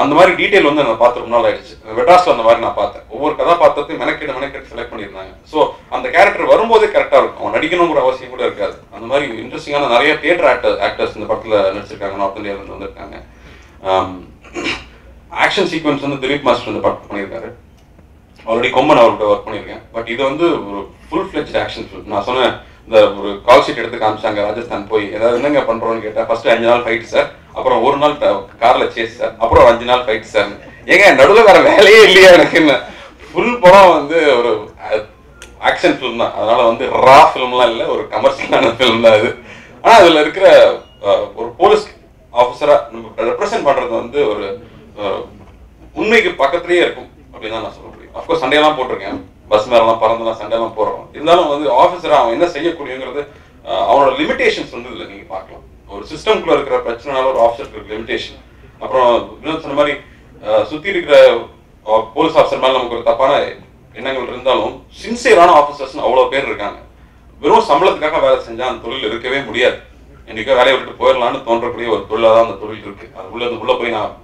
அந்த மாதிரி டீட்டெயில் வந்து நான் பார்த்து ரொம்ப நாள் ஆயிடுச்சு. மெட்ராஸ்ல அந்த மாதிரி நான் பார்த்தேன். ஒவ்வொரு கதாபாத்திரத்தையும் மெனக்கெட்டு செலக்ட் பண்ணியிருந்தாங்க. ஸோ அந்த கேரக்டர் வரும்போதே கரெக்டாக இருக்கும், அவன் நடிக்கணுங்கிற அவசியம் கூட இருக்காது. அந்த மாதிரி இன்ட்ரெஸ்டிங்கான நிறைய தியேட்டர் ஆக்டர்ஸ் இந்த படத்தில் நடிச்சிருக்காங்க, நார்த் இந்தியாவிலேருந்து வந்திருக்காங்க. ஆக்ஷன் சீக்வன்ஸ் வந்து திலீப் மாஸ்டர் இந்த படம் பண்ணியிருக்காரு. ஆல்ரெடி கொம்பன் அவர்கிட்ட ஒர்க் பண்ணியிருக்கேன். பட் இது வந்து ஒரு ஃபுல் ஃபிளெஜ்ட் ஆக்ஷன் ஃபிலிம். நான் சொன்னேன், இந்த ஒரு கால் ஷீட் எடுத்து காமிச்சாங்க ராஜஸ்தான் போய், ஏதாவது என்னங்க பண்றோம்னு கேட்டா ஃபர்ஸ்ட் 5 நாள் ஃபைட் சார், அப்புறம் 1 நாள் கார்ல சேஸ் சார், அப்புறம் 5 நாள் ஃபைட் சார். ஏங்க நடுவில் வேற வேலையே இல்லையா எனக்கு? என்ன ஃபுல் படம் வந்து ஒரு ஆக்ஷன் ஃபிலிம் தான். அதனால வந்து ரா ஃபிலிம்லாம் இல்லை, ஒரு கமர்ஷியலான ஃபிலிம் தான் இது. ஆனால் அதில் இருக்கிற ஒரு போலீஸ் ஆஃபீஸரா நம்ம ரெப்ரசென்ட் பண்றது வந்து ஒரு உண்மைக்கு பக்கத்துலேயே இருக்கும் அப்படின்னு தான் நான் சொல்ல முடியும். அஃப்கோர்ஸ் சண்டையெல்லாம் போட்டிருக்கேன், பஸ் மேலாம் பறந்துலாம் சண்டையெல்லாம் போடுறோம். இருந்தாலும் வந்து ஆஃபீஸரா அவன் என்ன செய்யக்கூடியங்கிறது அவனோட லிமிடேஷன்ஸ் வந்து இதில் நீங்கள் பார்க்கலாம். ஒரு சிஸ்டம்குள்ள இருக்கிற பிரச்சனைனால ஒரு ஆஃபீஸருக்கு இருக்கிற லிமிடேஷன். அப்புறம் இன்னும் சொன்ன மாதிரி சுற்றி இருக்கிற போலீஸ் ஆஃபீஸர் மேலே நமக்கு ஒரு தப்பான எண்ணங்கள் இருந்தாலும் சின்சியரான ஆஃபீஸர்ஸ் அவ்வளோ பேர் இருக்காங்க. வெறும் சம்பளத்துக்காக வேலை செஞ்சால் அந்த தொழில் இருக்கவே முடியாது. என்றைக்கோ வேலையை விட்டு போயிடலான்னு தோன்றக்கூடிய ஒரு தொழிலாக தான் அந்த தொழில் இருக்கு. அது உள்ள போய் நான்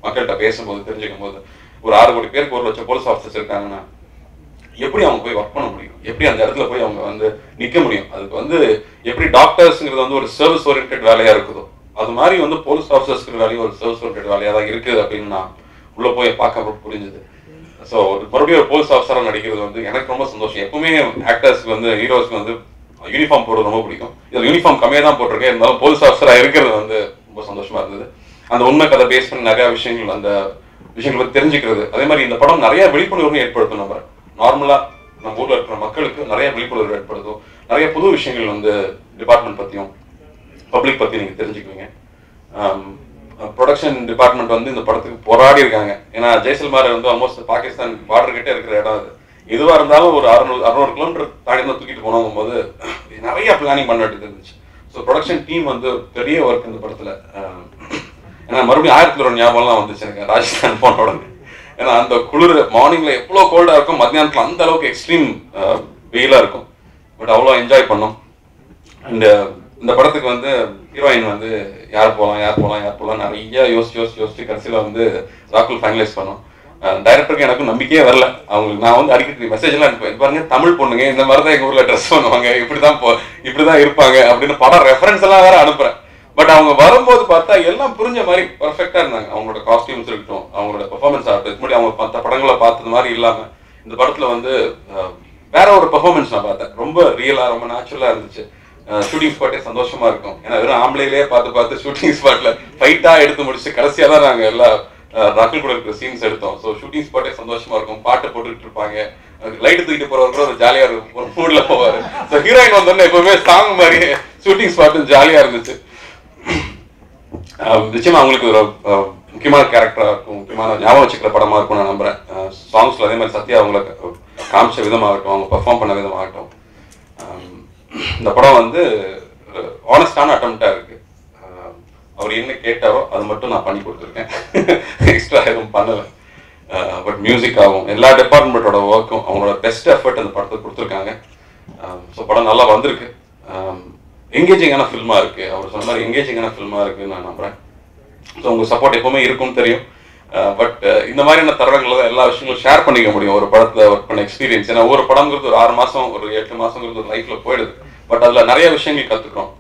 மக்கள்கிட்ட பேசும்போது தெரிஞ்சுக்கும் போது ஒரு 6 கோடி பேருக்கு 1 லட்சம் போலீஸ் ஆஃபீஸர்ஸ் இருக்காங்கன்னா எப்படி அவங்க போய் ஒர்க் பண்ண முடியும்? எப்படி அந்த இடத்துல போய் அவங்க வந்து நிற்க முடியும்? அதுக்கு வந்து எப்படி டாக்டர்ஸ்ங்கிறது வந்து ஒரு சர்வீஸ் ஓரியன்டட் வேலையா இருக்குதோ அது மாதிரி வந்து போலீஸ் ஆஃபீஸர்ஸ்க்கு வேலையும் ஒரு சர்வீஸ் ஓரியன்டட் வேலையா தான் இருக்குது அப்படின்னு நான் உள்ள போய் பார்க்க புரிஞ்சுது. ஸோ மறுபடியும் ஒரு போலீஸ் ஆஃபீஸராக நடிக்கிறது வந்து எனக்கு ரொம்ப சந்தோஷம். எப்பவுமே ஆக்டர்ஸ்க்கு வந்து ஹீரோஸ்க்கு வந்து யூனிஃபார்ம் போடுறது ரொம்ப பிடிக்கும். இதில் யூனிஃபார்ம் கம்மியாக தான் போட்டிருக்கேன், இருந்தாலும் போலீஸ் ஆஃபீஸராக இருக்கிறது வந்து ரொம்ப சந்தோஷமா இருந்தது. அந்த உண்மை கதை பேஸ் பண்ணி நிறைய விஷயங்கள் அந்த விஷயங்களை பற்றி தெரிஞ்சுக்கிறது. அதே மாதிரி இந்த படம் நிறைய விழிப்புணர்வு ஏற்படுத்தும். நம்ம நார்மலா நம்ம ஊர்ல இருக்கிற மக்களுக்கு நிறைய விழிப்புணர்வு ஏற்படுத்தும். நிறைய புது விஷயங்கள் வந்து டிபார்ட்மெண்ட் பத்தியும் பப்ளிக் பத்தி நீங்க தெரிஞ்சுக்குவீங்க. ப்ரொடக்ஷன் டிபார்ட்மெண்ட் வந்து இந்த படத்துக்கு போராடி இருக்காங்க. ஏன்னா ஜெய்சல்மார் வந்து ஆல்மோஸ்ட் பாகிஸ்தான் பார்டர் கிட்டே இருக்கிற இடம் அது. எதுவாக இருந்தாலும் ஒரு 600 கிலோமீட்டர் தாண்டி தான் தூக்கிட்டு போனோங்கும் போது நிறைய பிளானிங் பண்ண வேண்டியது இருந்துச்சு. ஸோ ப்ரொடக்ஷன் டீம் வந்து பெரிய ஒர்க் இந்த படத்துல. ஏன்னா மறுபடியும் 1001 ஞாபகம்லாம் வந்துச்சு எனக்கு ராஜஸ்தான் போன உடனே. ஏன்னா அந்த குளிர் மார்னிங்ல எவ்வளோ கோல்டா இருக்கும், மத்தியானத்துல அந்த அளவுக்கு எக்ஸ்ட்ரீம் வெயிலா இருக்கும். பட் அவ்வளோ என்ஜாய் பண்ணோம். அண்ட் இந்த படத்துக்கு வந்து ஹீரோயின் வந்து யார் போகலாம் நிறைய யோசிச்சு கடைசியில் வந்து ராகுல் ஃபைனலைஸ் பண்ணோம். டைரக்டருக்கு எனக்கும் நம்பிக்கையே வரல. அவங்களுக்கு நான் வந்து அடிக்கடி மெசேஜ் எல்லாம் அனுப்புவேன், பாருங்க தமிழ் பொண்ணுங்க இந்த மாதிரி தான் எங்க ஊர்ல ட்ரெஸ் பண்ணுவாங்க, இப்படிதான் இருப்பாங்க அப்படின்னு படம் ரெஃபரன்ஸ் எல்லாம் வேற அனுப்புறேன். பட் அவங்க வரும்போது பார்த்தா எல்லாம் புரிஞ்ச மாதிரி பர்ஃபெக்டா இருந்தாங்க. அவங்களோட காஸ்டியூம்ஸ் இருக்கட்டும், அவங்களோட பெர்ஃபார்மன்ஸ் ஆகட்டும், முன்னாடி அவங்க மற்ற படங்களை பார்த்தது மாதிரி இல்லாம இந்த படத்துல வந்து வேற ஒரு பெர்ஃபார்மன்ஸ் நான் பார்த்தேன். ரொம்ப ரியலா ரொம்ப நேச்சுரலா இருந்துச்சு. ஷூட்டிங் ஸ்பாட்டே சந்தோஷமா இருக்கும். ஏன்னா வெறும் ஆம்பளையிலேயே பார்த்து ஷூட்டிங் ஸ்பாட்ல ஃபைட்டா எடுத்து முடிச்சு கடைசியா தான் நாங்க எல்லா ராகுல் கூட இருக்கிற சீன்ஸ் எடுத்தோம். ஸோ ஷூட்டிங் ஸ்பாட்டே சந்தோஷமா இருக்கும். பாட்டு போட்டுக்கிட்டு இருப்பாங்க, லைட்டு தூக்கிட்டு போறவங்க ஒரு ஜாலியா இருக்கும், ஒரு மூட்ல போவாரு. ஸோ ஹீரோயின் வந்தோடனே எப்பவுமே சாங் மாதிரி ஷூட்டிங் ஸ்பாட்டும் ஜாலியா இருந்துச்சு. நிச்சயமா அவங்களுக்கு ஒரு முக்கியமான கேரக்டரா இருக்கும், முக்கியமான ஞாபகம் வச்சுக்கிற படமா இருக்கும் நான் நம்புறேன். சாங்ஸ்ல அதே மாதிரி சத்யா அவங்களை காமிச்ச விதமாகட்டும், அவங்க பெர்ஃபார்ம் பண்ண விதமாகட்டும், இந்த படம் வந்து ஆனஸ்டான அட்டம்ப்டா இருக்கு. அவர் என்ன கேட்டாரோ அது மட்டும் நான் பண்ணி கொடுத்துருக்கேன், எக்ஸ்ட்ரா எதுவும் பண்ணலை. பட் மியூசிக் ஆகும், எல்லா டிபார்ட்மெண்ட்டோட ஒர்க்கும் அவங்களோட பெஸ்ட் எஃபர்ட் அந்த படத்தை கொடுத்துருக்காங்க. ஸோ படம் நல்லா வந்திருக்கு, எங்கேஜிங்கான ஃபில்மாக இருக்குது. அவர் சொன்ன மாதிரி எங்கேஜிங்கான ஃபில்மாக இருக்குன்னு நான் நம்புகிறேன். ஸோ உங்கள் சப்போர்ட் எப்பவுமே இருக்கும்னு தெரியும். பட் இந்த மாதிரியான தருணங்களில் தான் எல்லா விஷயங்களும் ஷேர் பண்ணிக்க முடியும். ஒரு படத்தில் ஒர்க் பண்ண எக்ஸ்பீரியன்ஸ், ஏன்னா ஒரு படங்கிறது ஒரு 6 மாதம் ஒரு 8 மாதங்கிறது ஒரு லைஃப்பில் போயிடுது. பட் அதில் நிறைய விஷயங்கள் கற்றுக்கிறோம்.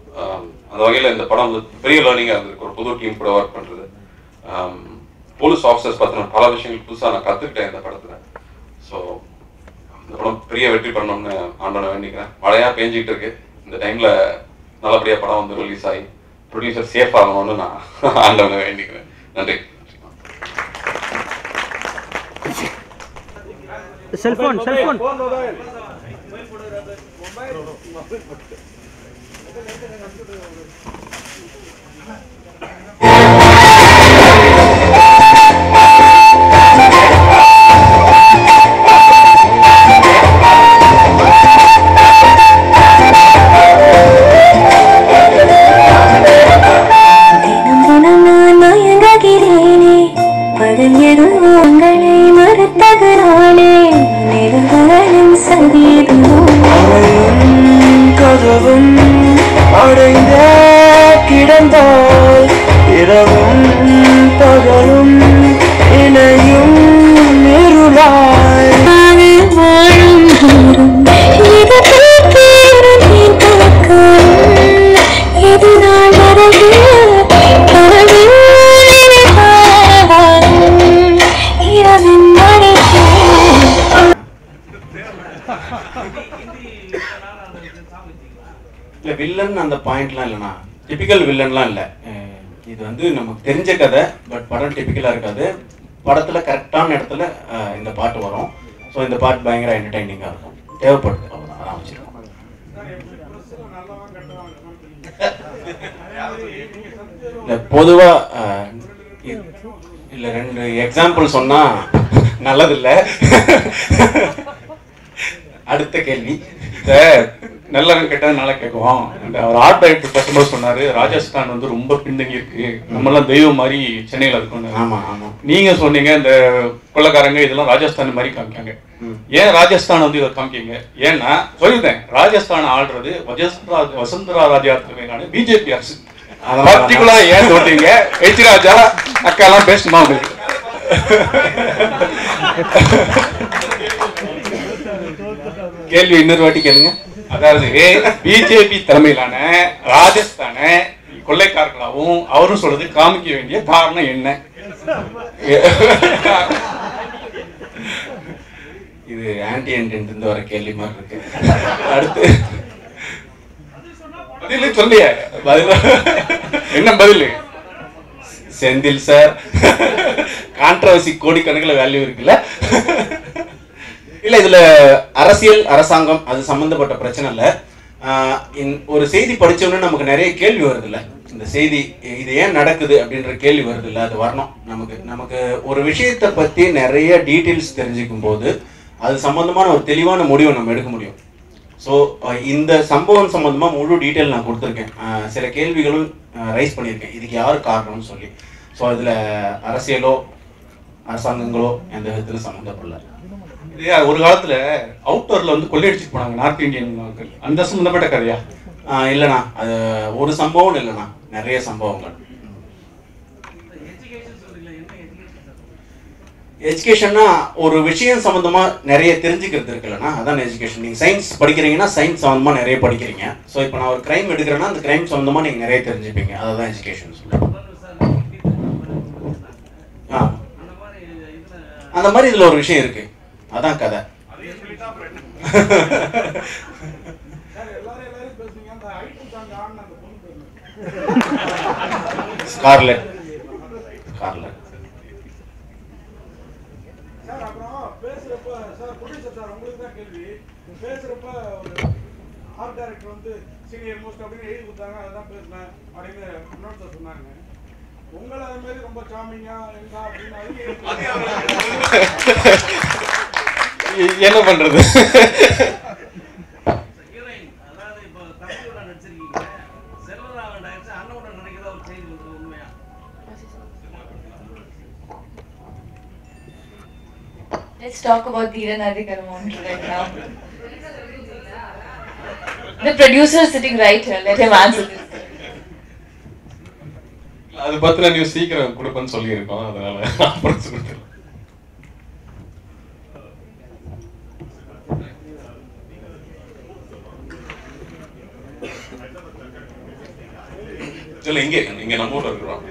அந்த வகையில் இந்த படம் வந்து பெரிய லேர்னிங்காக இருந்திருக்கு. ஒரு புது டீம் கூட ஒர்க் பண்ணுறது, போலீஸ் ஆஃபீஸர்ஸ் பற்றின பல விஷயங்கள் புதுசாக நான் கற்றுக்கிட்டேன் இந்த படத்தில். ஸோ இந்த படம் பெரிய வெற்றி பண்ணணும்னு ஆண்டவனை வேண்டிக்கிறேன். மழையாக பேஞ்சிக்கிட்டு இருக்கு, இந்த டைமில் நல்லபடியாக படம் வந்து ரிலீஸ் ஆகி ப்ரொடியூசர் சேஃப் ஆகணும்னு நான் ஆண்டவனை வேண்டிக்கிறேன். நன்றி. செல்போன் உடைந்த கிடந்தால் இரவும் பகலும் இணையும் இருளாய் வாழும் இல்லை வில்லன் அந்த பாயிண்ட்லாம் இல்லைண்ணா, டிபிக்கல் வில்லன்லாம் இல்லை. இது வந்து நமக்கு தெரிஞ்ச கதை, பட் படம் டிபிக்கலாக இருக்காது. படத்தில் கரெக்டான இடத்துல இந்த பாட்டு வரும். ஸோ இந்த பாட்டு பயங்கர என்டர்டைனிங்காக இருக்கும், தேவைப்படுது. அதான் வச்சுருக்கோம். இல்லை பொதுவாக இல்லை 2 எக்ஸாம்பிள் சொன்னால் நல்லதில்லை. அடுத்த கேள்வி. நல்லவன் கேட்டால் நல்லா கேட்குவோம். அவர் ஆர்ட் டைரக்டர் பேசும்போது சொன்னார், ராஜஸ்தான் வந்து ரொம்ப பின்தங்கி இருக்கு, நம்மளாம் தெய்வம் மாதிரி சென்னையில் இருக்கணும். ஆமாம் ஆமாம். நீங்கள் சொன்னீங்க இந்த கொள்ளக்காரங்க இதெல்லாம் ராஜஸ்தான் மாதிரி காமிக்காங்க. ஏன் ராஜஸ்தான் வந்து இதை காமிக்கிங்க? ஏன்னா சொல்லிட்டேன், ராஜஸ்தான் ஆள்றது வசுந்தரா ராஜா தலைமையிலான பிஜேபி அரசு. பர்டிகுலரா ஏன் சொல்றீங்க? எச் ராஜா அக்காலாம் பேசணுமா உங்களுக்கு? கேள்வி இன்னொரு வாட்டி கேளுங்க. அதாவது பிஜேபி தலைமையிலான ராஜஸ்தான கொள்ளைக்காரர்களாகவும் அவரும் சொல்றது காமிக்க வேண்டிய காரணம் என்ன? இது ஆன்டி இருந்து வர கேள்வி மாதிரி இருக்கு. அடுத்து பதில் சொல்லிய என்ன பதில்? செந்தில் சார், கான்ட்ரவர்சி கோடிக்கணக்கில் வேல்யூ இருக்குல்ல. இல்லை இதில் அரசியல் அரசாங்கம் அது சம்மந்தப்பட்ட பிரச்சனை இல்லை. ஒரு செய்தி படித்தோன்னே நமக்கு நிறைய கேள்வி வருது இல்லை, இந்த செய்தி இது ஏன் நடக்குது அப்படின்ற கேள்வி வருது இல்லை, அது வரணும். நமக்கு ஒரு விஷயத்தை பற்றி நிறைய டீட்டெயில்ஸ் தெரிஞ்சுக்கும் போது அது சம்மந்தமான ஒரு தெளிவான முடிவை நம்ம எடுக்க முடியும். ஸோ இந்த சம்பவம் சம்மந்தமாக முழு டீட்டெயில் நான் கொடுத்துருக்கேன். சில கேள்விகளும் ரைஸ் பண்ணியிருக்கேன், இதுக்கு யார் காரணம்னு சொல்லி. ஸோ அதில் அரசியலோ அரசாங்கங்களோ எந்த விதத்தில் சம்மந்தப்படல. இது ஒரு காலத்துல அவுட்டர்ல வந்து கொள்ளையடிச்சிட்டு போனாங்க நார்த் இந்தியன் மக்கள், அந்த சம்பந்தப்பட்ட கதையா? இல்லைண்ணா, அது ஒரு சம்பவம் இல்லைண்ணா, நிறைய சம்பவங்கள். எஜுகேஷன்னா ஒரு விஷயம் சம்மந்தமா நிறைய தெரிஞ்சுக்கிறது இருக்குல்லண்ணா, அதான் எஜுகேஷன். நீங்கள் சயின்ஸ் படிக்கிறீங்கன்னா சயின்ஸ் சம்மந்தமாக நிறைய படிக்கிறீங்க. ஸோ இப்போ நான் ஒரு கிரைம் எடுக்கிறேன்னா அந்த கிரைம் சம்மந்தமாக நீங்கள் நிறைய தெரிஞ்சுப்பீங்க, அதுதான் எஜுகேஷன் சொல்லுவேன். அந்த மாதிரி இதில் ஒரு விஷயம் இருக்கு, அதான் கதை. ஸ்கார்லெட் உங்களை அது மாதிரி ரொம்ப சாமிங்கா என்ன பண்றது? Let's talk about Dheeran Adhikaram right now. The producer is sitting right here. Let him answer this. அது பத்தின நியூஸ் சீக்கிரம் கொடுப்பேன்னு சொல்லியிருக்கோம், அதனால அப்புறம் சொல்லிட்டேன். இல்ல இங்க நம்ம ஊர்ல இருக்கிறோம்.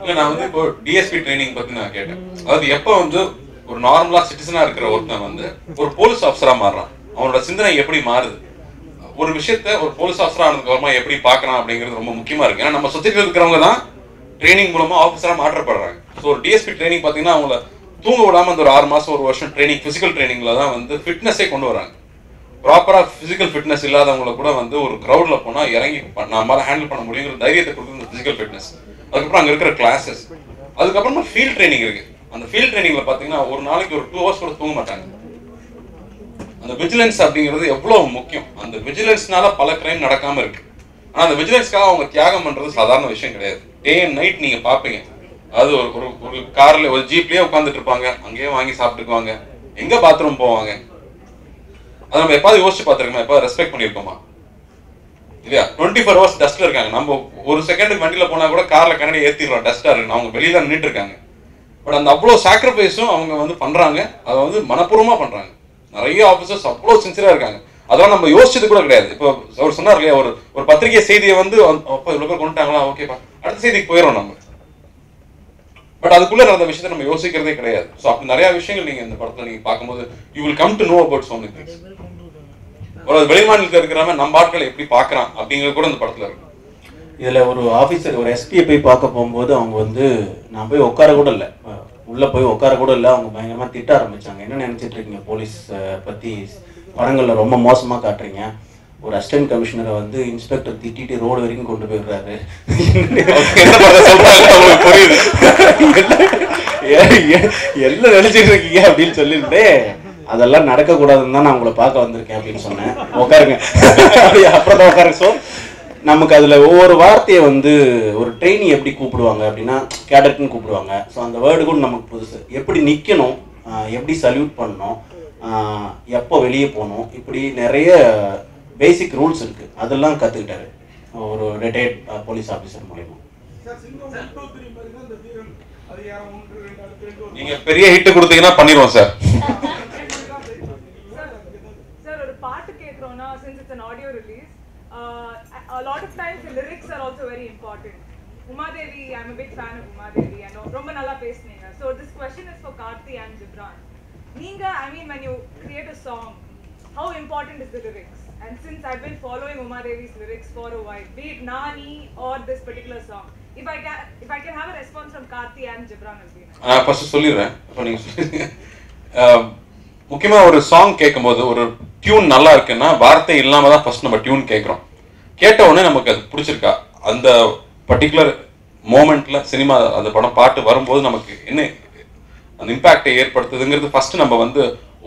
இல்ல நான் வந்து இப்போ டிஎஸ்பி ட்ரைனிங் பத்தி நான் கேட்டேன். அதாவது எப்ப வந்து ஒரு நார்மலா சிட்டிசனா இருக்கிற ஒருத்தன் வந்து ஒரு போலீஸ் ஆஃபீஸரா மாறுறான், அவனோட சிந்தனை எப்படி மாறுது, ஒரு விஷயத்த ஒரு போலீஸ் ஆஃபீஸரா ஆனதுக்கு அப்புறமா எப்படி பார்க்கறான் அப்படிங்கிறது ரொம்ப முக்கியமா இருக்கு. ஏன்னா நம்ம சொசைட்டியில் இருக்கிறவங்க தான் ட்ரைனிங் மூலமா ஆஃபீஸரா மாற்றப்படுறாங்க. ஸோ ஒரு டிஎஸ்பி ட்ரைனிங் பார்த்தீங்கன்னா அவங்கள தூங்க விடாம அந்த ஒரு 6 மாசம் 1 வருஷம் ட்ரைனிங் பிசிக்கல் ட்ரைனிங்ல தான் வந்து ஃபிட்னஸே கொண்டு வராங்க. ப்ராப்பரா பிசிக்கல் ஃபிட்னஸ் இல்லாதவங்கள கூட வந்து ஒரு கிரௌட்ல போனா இறங்கி நம்மளால ஹேண்டில் பண்ண முடியுங்கிற தைரியத்தை கொடுக்குறது பிசிக்கல் ஃபிட்னஸ். அதுக்கப்புறம் அங்க இருக்கிற கிளாஸஸ், அதுக்கப்புறமா ஃபீல்ட் ட்ரைனிங் இருக்கு. அந்த ஃபீல்ட் ட்ரைனிங்ல பாத்தீங்கன்னா ஒரு நாளைக்கு ஒரு 2 hours கூட தூங்க மாட்டாங்க. அந்த விஜிலன்ஸ் அப்படிங்கிறது எவ்வளவு முக்கியம். அந்த விஜிலன்ஸ்னால பல கிரைம் நடக்காம இருக்கு. ஆனா அந்த விஜிலன்ஸ்க்காக அவங்க தியாகம் பண்றது சாதாரண விஷயம் கிடையாது. டே அண்ட் நைட் நீங்க பாப்பீங்க. அது ஒரு கார்ல ஒரு ஜீப்லயே உட்காந்துட்டு இருப்பாங்க, அங்கேயே வாங்கி சாப்பிட்டுக்குவாங்க, எங்க பாத்ரூம் போவாங்க? அதை நம்ம எப்பாவது யோசிச்சு பார்த்துருக்கோமா? எப்பாவது ரெஸ்பெக்ட் பண்ணியிருக்கோமா? இல்லையா? 24 hours டஸ்ட்ல இருக்காங்க. நம்ம ஒரு செகண்டுக்கு வண்டியில போனா கூட கார்ல கண்ணாடி ஏத்திடுறோம், டஸ்டா இருக்கு. அவங்க வெளியில நின்றுட்டு இருக்காங்க. பட் அந்த அவ்வளோ சாக்ரிஃபைஸும் அவங்க வந்து பண்றாங்க. அதை வந்து மனப்பூர்வமா பண்றாங்க. நிறைய ஆஃபீஸர்ஸ் அவ்வளோ சின்சியரா இருக்காங்க. அதெல்லாம் நம்ம யோசிச்சது கூட கிடையாது. இப்போ அவர் சொன்னார் இல்லையா, ஒரு பத்திரிகை செய்தியை வந்து அப்போ இவ்வளோ பேர் கொண்டுட்டாங்களா, ஓகேப்பா அடுத்த செய்திக்கு போயிடும் நம்ம. பட் அதுக்குள்ள நடந்த விஷயத்தை நம்ம யோசிக்கிறதே கிடையாது. ஸோ அப்படி நிறைய விஷயங்கள் நீங்க இந்த படத்துல நீங்க பார்க்கும்போது you will come to know about so many things. ஒரு வெளிமாநிலத்தில் இருக்கிறவங்க நம்ம ஆட்களை எப்படி பார்க்கறான் அப்படிங்கிறது கூட இந்த படத்துல இருக்கு. இதுல ஒரு ஆஃபீஸர் ஒரு எஸ்பியை போய் பார்க்க போகும்போது அவங்க வந்து நான் போய் உட்கார கூட இல்லை, உள்ள போய் உட்கார கூட இல்லை. அவங்க பயங்கரமா திட்ட ஆரம்பிச்சாங்க. என்ன நினைச்சிட்டு இருக்கீங்க, போலீஸ் பத்தி படங்கள்ல ரொம்ப மோசமா காட்டுறீங்க, ஒரு அசிஸ்டன்ட் கமிஷனரை வந்து இன்ஸ்பெக்டர் திட்டிட்டு ரோடு வரைக்கும் கொண்டு போயிடுறாரு, எல்லாம் நினைச்சிட்டு இருக்கீங்க அப்படின்னு சொல்லிட்டு அதெல்லாம் நடக்கக்கூடாதுன்னு தான் நான் உங்களை பார்க்க வந்திருக்கேன் அப்படின்னு சொன்னேன். உட்காருங்க அப்புறம் தான் உட்காருங்க. ஸோ நமக்கு அதில் ஒவ்வொரு வார்த்தையை வந்து ஒரு ட்ரெயினி எப்படி கூப்பிடுவாங்க அப்படின்னா கேடட்னு கூப்பிடுவாங்க. ஸோ அந்த வேர்டு கூட நமக்கு புதுசு. எப்படி நிற்கணும், எப்படி சல்யூட் பண்ணணும், எப்போ வெளியே போகணும், இப்படி நிறைய பேசிக் ரூல்ஸ் இருக்குது. அதெல்லாம் கற்றுக்கிட்டாரு ஒரு ரிட்டையர்ட் போலீஸ் ஆஃபீஸர் மூலமா. நீங்க பெரிய ஹிட் கொடுத்தீங்கன்னா பண்ணிடுவோம் sir. A lot of times the lyrics are also very important. Uma Devi, I'm a big fan of Uma Devi. I know romba nalla pesneenga. So this question is for Karthi and Gibran. Neenga, I mean, when you create a song, how important is the lyrics? And since I've been following Uma Devi's lyrics for a while, be it Nani or this particular song, if I can have a response from Karthi and Gibran as well. First சொல்லிடுறேன். அப்போ நீங்க முக்கியமா ஒரு song கேட்கும்போது ஒரு tune நல்லா இருக்குன்னா வார்த்தை இல்லாம தான் ஃபர்ஸ்ட் நம்ம டியூன் கேட்குறோம். கேட்ட உடனே நமக்கு அது பிடிச்சிருக்கா, அந்த பர்டிகுலர் மோமெண்ட்ல சினிமா அந்த படம் பாட்டு வரும்போது நமக்கு என்ன அந்த இம்பாக்டை ஏற்படுத்துதுங்கிறது ஃபர்ஸ்ட் நம்ம வந்து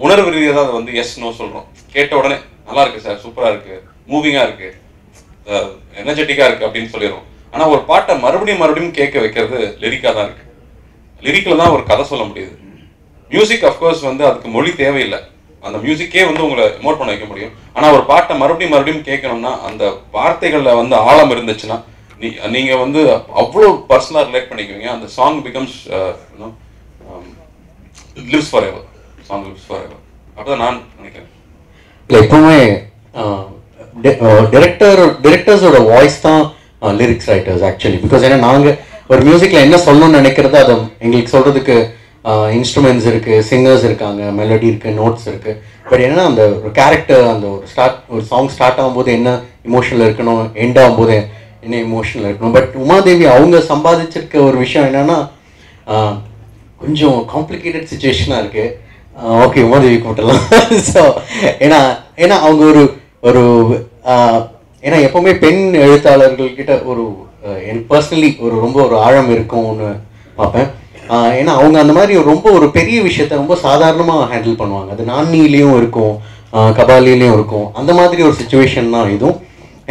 உணர்வு ரீதியாக தான் வந்து எஸ் நோ சொல்றோம். கேட்ட உடனே நல்லா இருக்கு சார், சூப்பரா இருக்கு, மூவிங்கா இருக்கு, எனர்ஜெட்டிக்கா இருக்கு அப்படின்னு சொல்லிடுறோம். ஆனா ஒரு பாட்டை மறுபடியும் கேட்க வைக்கிறது லிரிக்கா தான் இருக்கு. லிரிக்ல தான் ஒரு கதை சொல்ல முடியுது. மியூசிக் அஃப்கோர்ஸ் வந்து அதுக்கு மொழி தேவையில்லை, அந்த மியூசிக்கே வந்து உங்களை எமோட் பண்ண வைக்க முடியும். ஆனா ஒரு பாட்டை மறுபடியும் கேட்கணும்னா அந்த வார்த்தைகள்ல வந்து ஆழம் இருந்துச்சுன்னா நீங்க வந்து அவ்வளோ பர்சனலா ரிலேட் பண்ணிக்குவீங்க. அந்த song becomes lives for ever. Song lives for ever. அப்படிதான் நான் நினைக்கிறேன். இல்லை எப்பவுமே டிரெக்டர்ஸோட வாய்ஸ் தான் லிரிக்ஸ் ரைட்டர்ஸ் ஆக்சுவலி. பிகாஸ் ஏன்னா நாங்கள் ஒரு மியூசிக்கில் என்ன சொல்லணும்னு நினைக்கிறதோ அதை எங்களுக்கு சொல்கிறதுக்கு இன்ஸ்ட்ருமெண்ட்ஸ் இருக்குது, சிங்கர்ஸ் இருக்காங்க, மெலடி இருக்குது, நோட்ஸ் இருக்குது. பட் என்னன்னா அந்த ஒரு கேரக்டர் அந்த ஒரு சாங் ஸ்டார்ட் ஆகும்போது என்ன இமோஷனில் இருக்கணும், எண்ட் ஆகும்போது என்ன இமோஷனில் இருக்கணும். பட் உமாதேவி அவங்க சம்பாதிச்சிருக்க ஒரு விஷயம் என்னென்னா கொஞ்சம் காம்ப்ளிகேட்டட் சுச்சுவேஷனாக இருக்குது. ஓகே உமாதேவி கூட்டலாம். ஸோ ஏன்னா அவங்க ஒரு ஏன்னா எப்போவுமே பெண் எழுத்தாளர்கள்கிட்ட எனக்கு பர்சனலி ரொம்ப ஆழம் இருக்கும்னு பார்ப்பேன். ஏன்னா அவங்க அந்த மாதிரி ரொம்ப ஒரு பெரிய விஷயத்த ரொம்ப சாதாரணமாக ஹேண்டில் பண்ணுவாங்க. அது நானிலையும் இருக்கும், கபாலிலையும் இருக்கும். அந்த மாதிரி ஒரு சுச்சுவேஷன் தான் இதுவும்.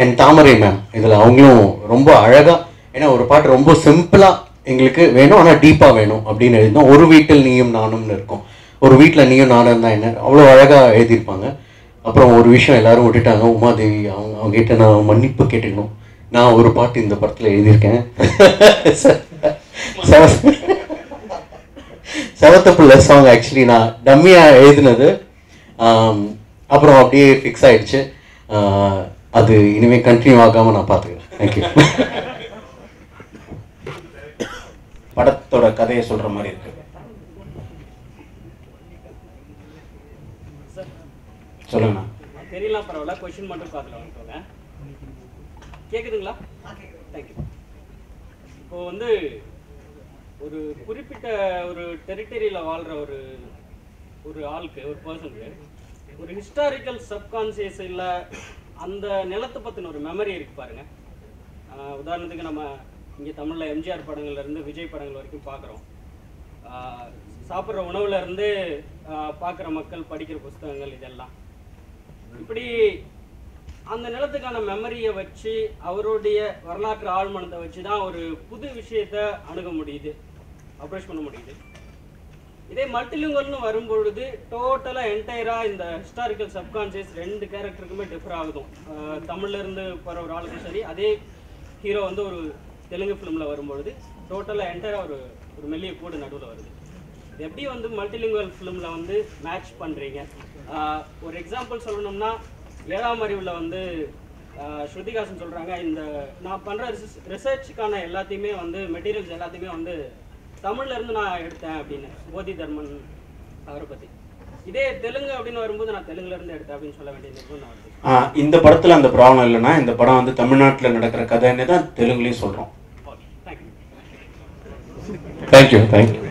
அண்ட் தாமரை மேம் இதில் அவங்களும் ரொம்ப அழகாக, ஏன்னா ஒரு பாட்டு ரொம்ப சிம்பிளாக எங்களுக்கு வேணும் ஆனால் டீப்பாக வேணும் அப்படின்னு எழுதினோம். ஒரு வீட்டில் நீயும் நானும்னு இருக்கும். ஒரு வீட்டில் நீயும் நானும் தான் என்ன அவ்வளோ அழகாக எழுதியிருப்பாங்க. அப்புறம் ஒரு விஷயம் எல்லாரும் விட்டுட்டாங்க, உமாதேவி அவங்ககிட்ட நான் மன்னிப்பு கேட்டுக்கணும். நான் ஒரு பாட்டு இந்த படத்தில் எழுதியிருக்கேன், செவத்தப்புள்ள சாங். ஆக்சுவலி நான் டம்மியாக எழுதினது, அப்புறம் அப்படியே ஃபிக்ஸ் ஆயிடுச்சு. அது இனிமேல் கண்டினியூ ஆகாமல் நான் பார்த்துக்கிறேன். தேங்க்யூ. படத்தோட கதையை சொல்கிற மாதிரி இருக்கு. சொல்லுங்கண்ணா. தெரியலாம், பரவாயில்ல. கொஸ்டின் மட்டும் காதில் வந்துக்கோங்க. கேட்குதுங்களா? தேங்க்யூ. இப்போ வந்து ஒரு குறிப்பிட்ட ஒரு டெரிட்டரியில் வாழ்கிற ஒரு ஆளுக்கு, ஒரு பர்சனுக்கு ஒரு ஹிஸ்டாரிக்கல் சப்கான்சியஸ் இல்லை, அந்த நிலத்தை பற்றின ஒரு மெமரி இருக்குது பாருங்கள். உதாரணத்துக்கு நம்ம இங்கே தமிழில் எம்ஜிஆர் படங்கள்லேருந்து விஜய் படங்கள் வரைக்கும் பார்க்குறோம். சாப்பிட்ற உணவுலேருந்து பார்க்குற மக்கள், படிக்கிற புஸ்தகங்கள், இதெல்லாம் இப்படி அந்த நிலத்துக்கான மெமரியை வச்சு அவருடைய வரலாற்று ஆழ்மனத்தை வச்சு தான் ஒரு புது விஷயத்தை அணுக முடியுது, அப்ரோச் பண்ண முடியுது. இதே மல்டிலிங்குவல்னு வரும்பொழுது டோட்டலாக என்டையராக இந்த ஹிஸ்டாரிக்கல் சப்கான்ஷியஸ் ரெண்டு கேரக்டருக்குமே டிஃபர் ஆகுதும். தமிழ்லேருந்து போகிற ஒரு ஆளுக்கும் சரி, அதே ஹீரோ வந்து ஒரு தெலுங்கு ஃபிலிமில் வரும்பொழுது டோட்டலாக என்டையராக ஒரு மெல்லிய கூடு நடுவில் வருது. இது எப்படி வந்து மல்டிலிங்குவல் ஃபிலிமில் வந்து மேட்ச் பண்ணுறீங்க? ஒரு எக்ஸாம்பிள் சொல்லணும்னா, ஏழாம் அறிவில் வந்து ஸ்ருதிகாசன் சொல்கிறாங்க, இந்த நான் பண்ணுற ரிசர்ச்சுக்கான எல்லாத்தையுமே வந்து மெட்டீரியல்ஸ் எல்லாத்தையுமே வந்து தமிழ்லேருந்து நான் எடுத்தேன் அப்படின்னு, போதி தர்மன் அவரை பற்றி. இதே தெலுங்கு அப்படின்னு வரும்போது நான் தெலுங்குலேருந்து எடுத்தேன் அப்படின்னு சொல்ல வேண்டியது நான் இந்த படத்தில் அந்த ப்ராப்ளம் இல்லைன்னா, இந்த படம் வந்து தமிழ்நாட்டில் நடக்கிற கதைன்னு தான் தெலுங்குலேயும் சொல்கிறோம். தேங்க்யூ. தேங்க்யூ.